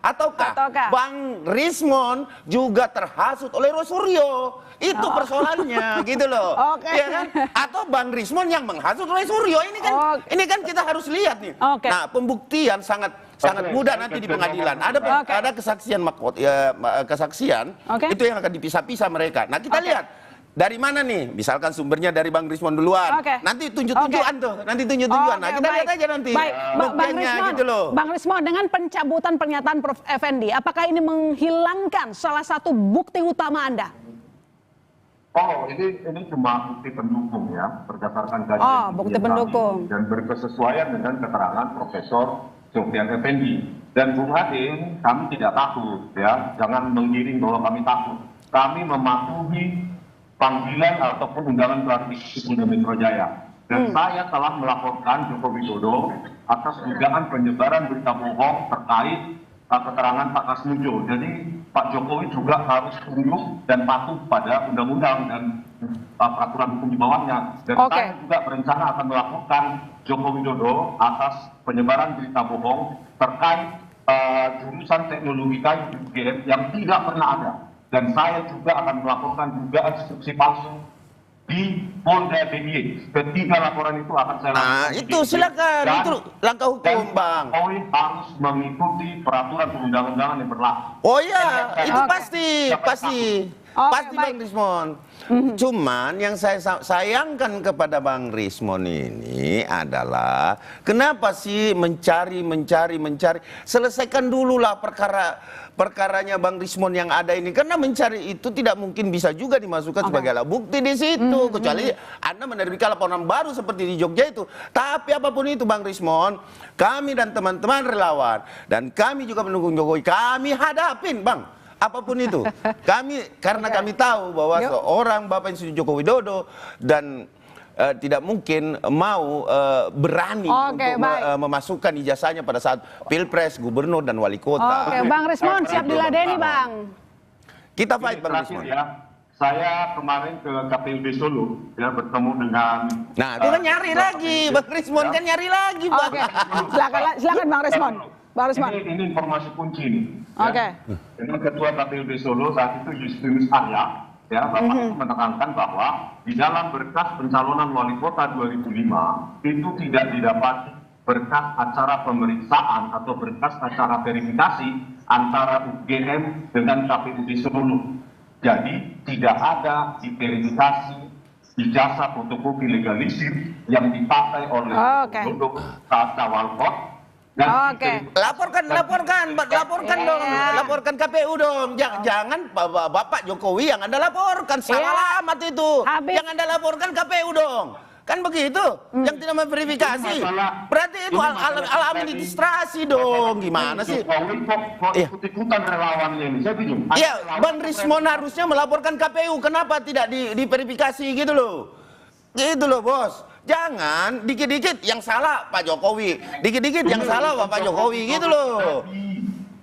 ataukah Bang Rismon juga terhasut oleh Roy Suryo? Itu persoalannya, gitu loh. Ya kan? Atau Bang Rismon yang menghasut Roy Suryo? Ini kan kita harus lihat nih. Nah, pembuktian sangat mudah nanti di pengadilan. Ada kesaksian itu yang akan dipisah-pisah mereka. Nah, kita lihat dari mana nih? Misalkan sumbernya dari Bang Rismon duluan. Nanti tunjuk-tunjukan tuh. Nah, kita lihat aja nanti. Buktinya gitu loh. Bang Rismon, dengan pencabutan pernyataan Prof. Effendi, apakah ini menghilangkan salah satu bukti utama Anda? Oh, ini cuma bukti pendukung ya, berdasarkan kajian bukti pendukung dan berkesesuaian dengan keterangan Profesor Sopyan Effendi. Dan Bung Ade, kami tidak takut ya, jangan menggiring bahwa kami takut. Kami mematuhi panggilan ataupun undangan klarifikasi Polda Metro Jaya. Dan saya telah melaporkan Joko Widodo atas dugaan penyebaran berita bohong terkait keterangan Pak Kasmujo. Jadi Pak Jokowi juga harus tunduk dan patuh pada undang-undang dan peraturan hukum di bawahnya. Dan saya juga berencana akan melaporkan Joko Widodo atas penyebaran berita bohong terkait jurusan teknologi kayu di UGM yang tidak pernah ada. Dan saya juga akan melaporkan dugaan instruksi palsu di Polda DIY. Ketiga laporan itu akan saya lakukan. Nah, itu silakan. Itu langkah hukum, Bang. Jokowi harus mengikuti peraturan perundang-undangan yang berlaku. Oh iya, itu pasti. Bang Rismon. Cuman yang saya sayangkan kepada Bang Rismon ini adalah kenapa sih mencari. Selesaikan dululah perkaranya Bang Rismon yang ada ini, karena mencari itu tidak mungkin bisa juga dimasukkan sebagai alat bukti di situ, kecuali Anda menerbitkan laporan baru seperti di Jogja itu. Tapi apapun itu Bang Rismon, kami dan teman-teman relawan dan kami juga pendukung Jokowi, kami hadapin Bang. Apapun itu, karena kami tahu bahwa seorang Bapak Insinyur Joko Widodo dan tidak mungkin mau berani untuk memasukkan ijazahnya pada saat Pilpres, Gubernur dan Wali Kota. Bang Rismon siap diladeni, Bang. Kita fight, Bang Rismon. Saya kemarin ke KPUD Solo ya, bertemu dengan. Nah, itu kan nyari lagi, Bang Rismon kan nyari lagi, Bang. Silakan Bang Rismon. Ini informasi kunci nih. Dengan Ketua KPUD Solo saat itu Justinus Arya, ya, Bapak itu menekankan bahwa di dalam berkas pencalonan wali kota 2005 itu tidak didapati berkas acara pemeriksaan atau berkas acara verifikasi antara UGM dengan KPU di Solo. Jadi tidak ada diverifikasi ijazah fotokopi legalisir yang dipakai oleh penduduk saat awal vote. Laporkan KPU dong. Jangan Bapak Jokowi yang Anda laporkan, salah alamat itu. Yang Anda laporkan KPU dong. Kan begitu, yang tidak memverifikasi. Berarti itu administrasi dong. Gimana sih? Ikut-ikutan relawannya ini, saya bingung. Iya, Bang Rismon harusnya melaporkan KPU. Kenapa tidak diverifikasi gitu loh? Gitu loh, Bos. Jangan dikit-dikit yang salah Pak Jokowi, dikit-dikit yang salah Bapak Jokowi gitu loh.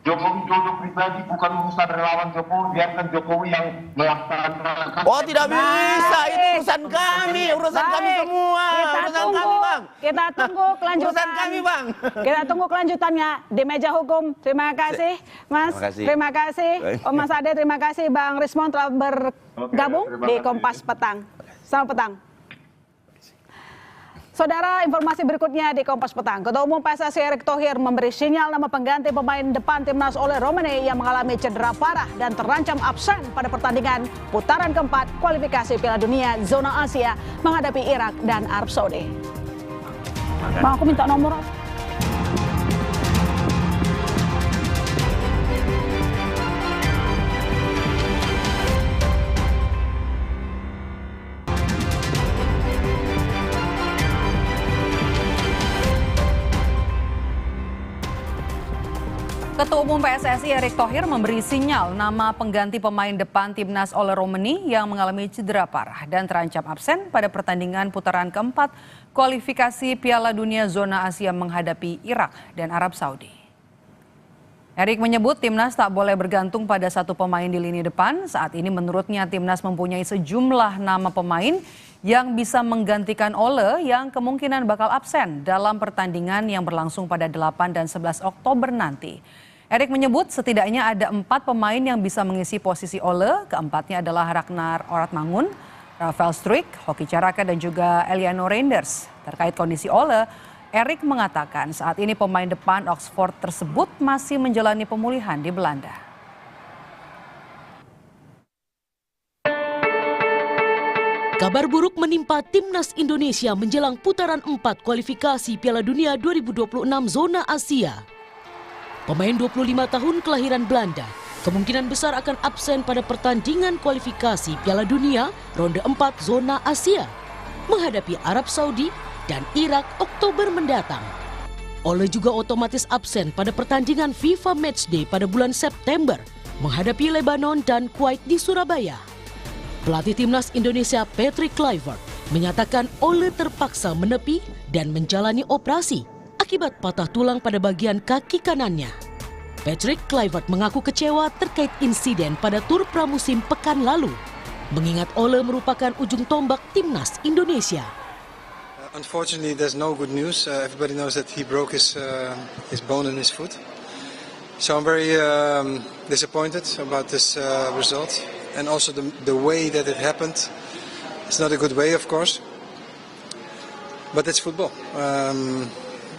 Jokowi pribadi bukan urusan relawan Jokowi, biarkan Jokowi yang melaksanakan. Oh, tidak bisa, itu urusan kami semua. Urusan kami, Bang. Kita tunggu kelanjutan. Urusan kami, Bang. Kita tunggu kelanjutannya di meja hukum. Terima kasih, Mas. Terima kasih. Mas Ade, terima kasih Bang Rismon telah bergabung di Kompas Petang. Selamat petang. Saudara, informasi berikutnya di Kompas Petang. Ketua Umum PSSI Erick Thohir memberi sinyal nama pengganti pemain depan timnas Ole Romane yang mengalami cedera parah dan terancam absen pada pertandingan putaran keempat kualifikasi Piala Dunia zona Asia menghadapi Irak dan Arab Saudi. Bang, aku minta nomor. Ketua Umum PSSI Erick Thohir memberi sinyal nama pengganti pemain depan timnas Ole Romane yang mengalami cedera parah dan terancam absen pada pertandingan putaran keempat kualifikasi Piala Dunia zona Asia menghadapi Irak dan Arab Saudi. Erick menyebut timnas tak boleh bergantung pada satu pemain di lini depan. Saat ini menurutnya timnas mempunyai sejumlah nama pemain yang bisa menggantikan Ole yang kemungkinan bakal absen dalam pertandingan yang berlangsung pada 8 dan 11 Oktober nanti. Erick menyebut setidaknya ada 4 pemain yang bisa mengisi posisi Ole. Keempatnya adalah Ragnar Oratmangun, Rafael Struijk, Hoki Caraka dan juga Eliano Reinders. Terkait kondisi Ole, Erick mengatakan saat ini pemain depan Oxford tersebut masih menjalani pemulihan di Belanda. Kabar buruk menimpa timnas Indonesia menjelang putaran 4 kualifikasi Piala Dunia 2026 zona Asia. Pemain 25 tahun kelahiran Belanda kemungkinan besar akan absen pada pertandingan kualifikasi Piala Dunia ronde 4 zona Asia menghadapi Arab Saudi dan Irak Oktober mendatang. Ole juga otomatis absen pada pertandingan FIFA Matchday pada bulan September menghadapi Lebanon dan Kuwait di Surabaya. Pelatih timnas Indonesia Patrick Kluivert menyatakan Ole terpaksa menepi dan menjalani operasi akibat patah tulang pada bagian kaki kanannya. Patrick Kluivert mengaku kecewa terkait insiden pada tur pramusim pekan lalu, mengingat Ole merupakan ujung tombak timnas Indonesia. Unfortunately, there's no good news. Everybody knows that he broke his bone in his foot. So I'm very disappointed about this result. And also the way that it happened. It's not a good way, of course, but it's football.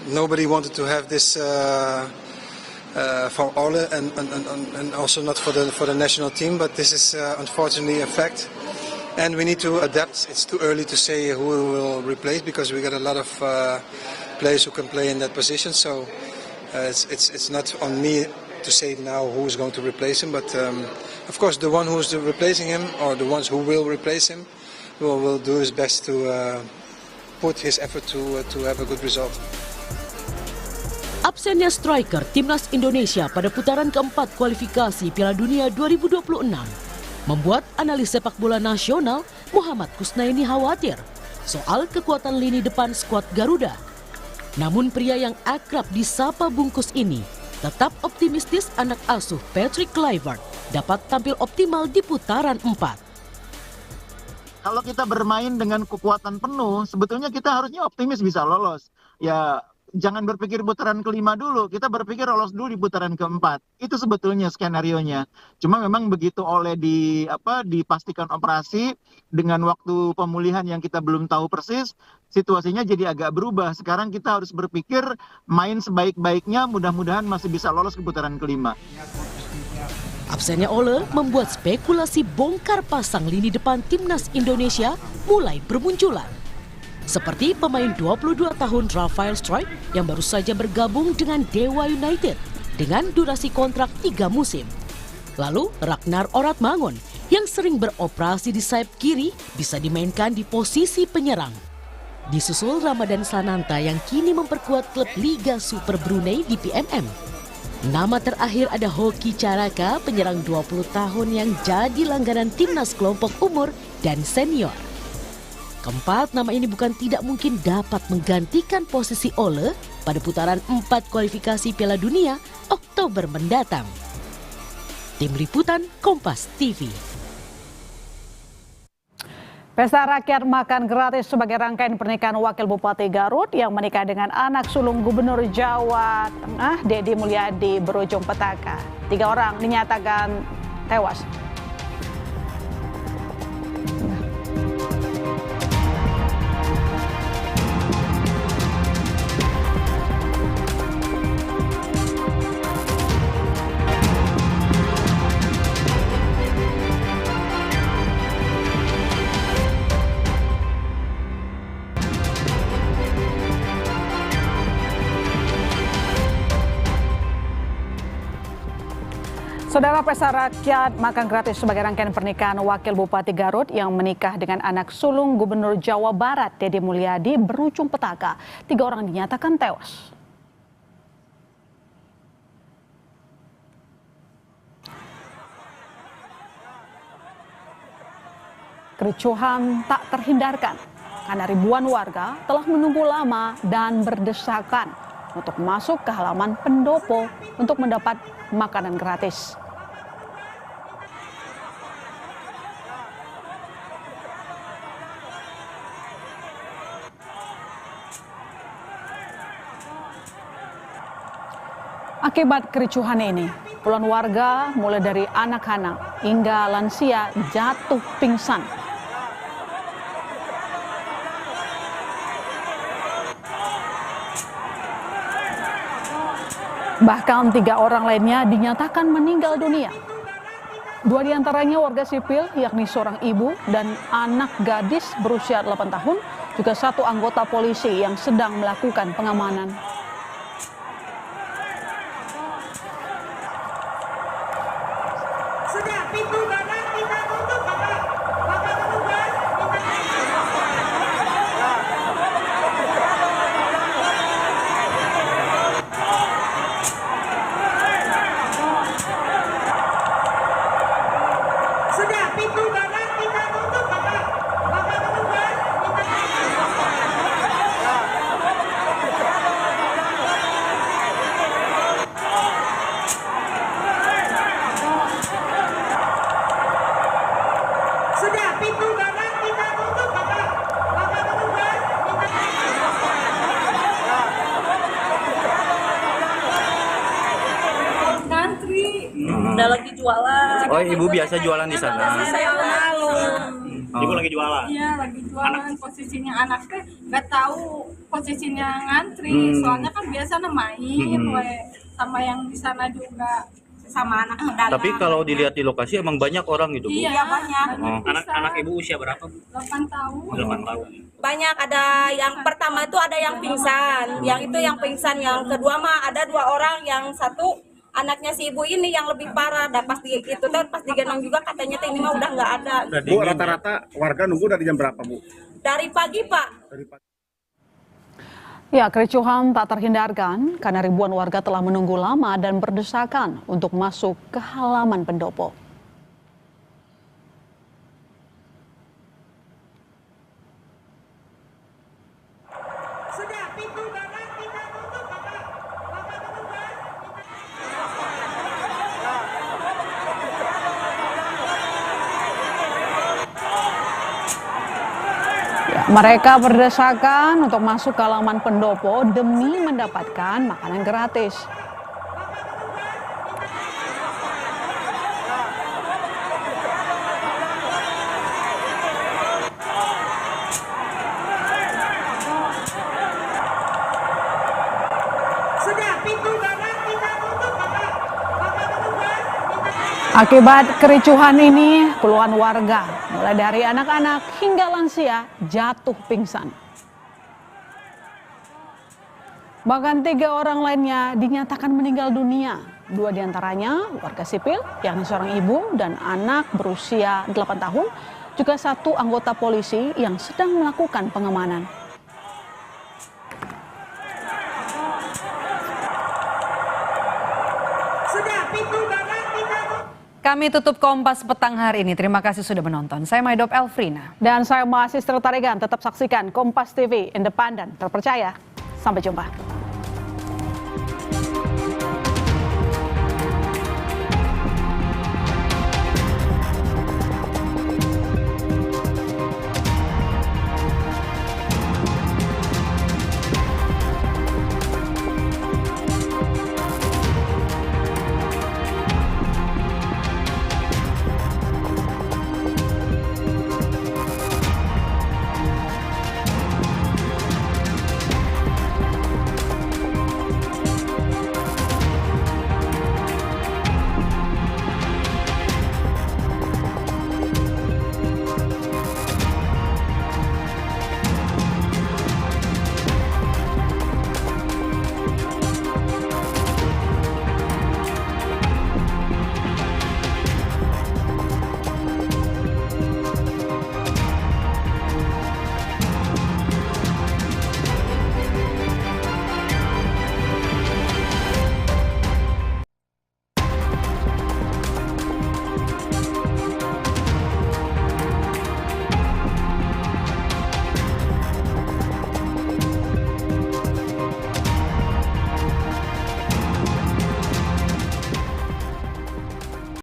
Nobody wanted to have this for Ole and also not for the national team, but this is unfortunately a fact. And we need to adapt. It's too early to say who will replace because we got a lot of players who can play in that position. So it's not on me to say now who's going to replace him, but of course the one who's replacing him or the ones who will replace him will do his best to put his effort to have a good result. Absennya striker timnas Indonesia pada putaran keempat kualifikasi Piala Dunia 2026 membuat analis sepak bola nasional Muhammad Kusnaini khawatir soal kekuatan lini depan skuad Garuda. Namun pria yang akrab disapa bungkus ini tetap optimistis anak asuh Patrick Kluivert dapat tampil optimal di putaran 4. Kalau kita bermain dengan kekuatan penuh, sebetulnya kita harusnya optimis bisa lolos. Ya jangan berpikir putaran kelima dulu, kita berpikir lolos dulu di putaran keempat. Itu sebetulnya skenarionya. Cuma memang begitu oleh dipastikan operasi dengan waktu pemulihan yang kita belum tahu persis, situasinya jadi agak berubah. Sekarang kita harus berpikir main sebaik-baiknya, mudah-mudahan masih bisa lolos ke putaran kelima. Absennya Ole membuat spekulasi bongkar pasang lini depan timnas Indonesia mulai bermunculan. Seperti pemain 22 tahun Rafael Struijk yang baru saja bergabung dengan Dewa United dengan durasi kontrak 3 musim. Lalu Ragnar Oratmangun yang sering beroperasi di sayap kiri bisa dimainkan di posisi penyerang. Disusul Ramadan Sananta yang kini memperkuat klub Liga Super Brunei di PMM. Nama terakhir ada Hoki Caraka, penyerang 20 tahun yang jadi langganan timnas kelompok umur dan senior. Keempat nama ini bukan tidak mungkin dapat menggantikan posisi Ole pada putaran 4 kualifikasi Piala Dunia Oktober mendatang. Tim Liputan Kompas TV. Pesta rakyat makan gratis sebagai rangkaian pernikahan Wakil Bupati Garut yang menikah dengan anak sulung Gubernur Jawa Tengah, Deddy Mulyadi, berujung petaka. 3 orang dinyatakan tewas. Saudara, pesta rakyat makan gratis sebagai rangkaian pernikahan Wakil Bupati Garut yang menikah dengan anak sulung Gubernur Jawa Barat, Deddy Mulyadi, berujung petaka. 3 orang dinyatakan tewas. Kericuhan tak terhindarkan karena ribuan warga telah menunggu lama dan berdesakan untuk masuk ke halaman pendopo untuk mendapat makanan gratis. Akibat kericuhan ini, puluhan warga mulai dari anak-anak hingga lansia jatuh pingsan. Bahkan 3 orang lainnya dinyatakan meninggal dunia. 2 diantaranya warga sipil, yakni seorang ibu dan anak gadis berusia 8 tahun, juga 1 anggota polisi yang sedang melakukan pengamanan. Udah lagi jualan. Oh, ibu biasa jualan di sana? Saya malu. Ibu lagi jualan? Iya, lagi jualan. Posisinya anaknya nggak tahu posisinya ngantri. Soalnya kan biasa main sama yang di sana juga sama anak dagang. Tapi kalau dilihat di lokasi emang banyak orang gitu, Bu? Iya, banyak. Anak ibu usia berapa, Bu? 8 tahun. 8 tahun. Banyak, ada yang pertama itu ada yang pingsan. Yang itu yang pingsan, yang kedua mah ada 2 orang, yang satu anaknya si ibu ini yang lebih parah. Dan pas digendong juga katanya ini mah udah nggak ada. Bu, rata-rata warga nunggu dari jam berapa, Bu? Dari pagi, Pak. Ya, kericuhan tak terhindarkan karena ribuan warga telah menunggu lama dan berdesakan untuk masuk ke halaman pendopo. Mereka berdesakan untuk masuk ke halaman pendopo demi mendapatkan makanan gratis. Akibat kericuhan ini, puluhan warga, mulai dari anak-anak hingga lansia, jatuh pingsan. Bahkan 3 orang lainnya dinyatakan meninggal dunia. 2 diantaranya warga sipil, yakni seorang ibu dan anak berusia 8 tahun, juga 1 anggota polisi yang sedang melakukan pengamanan. Kami tutup Kompas Petang hari ini. Terima kasih sudah menonton. Saya Maidop Elfrina. Dan saya Mahasiswa Tarigan. Tetap saksikan Kompas TV, independen, terpercaya. Sampai jumpa.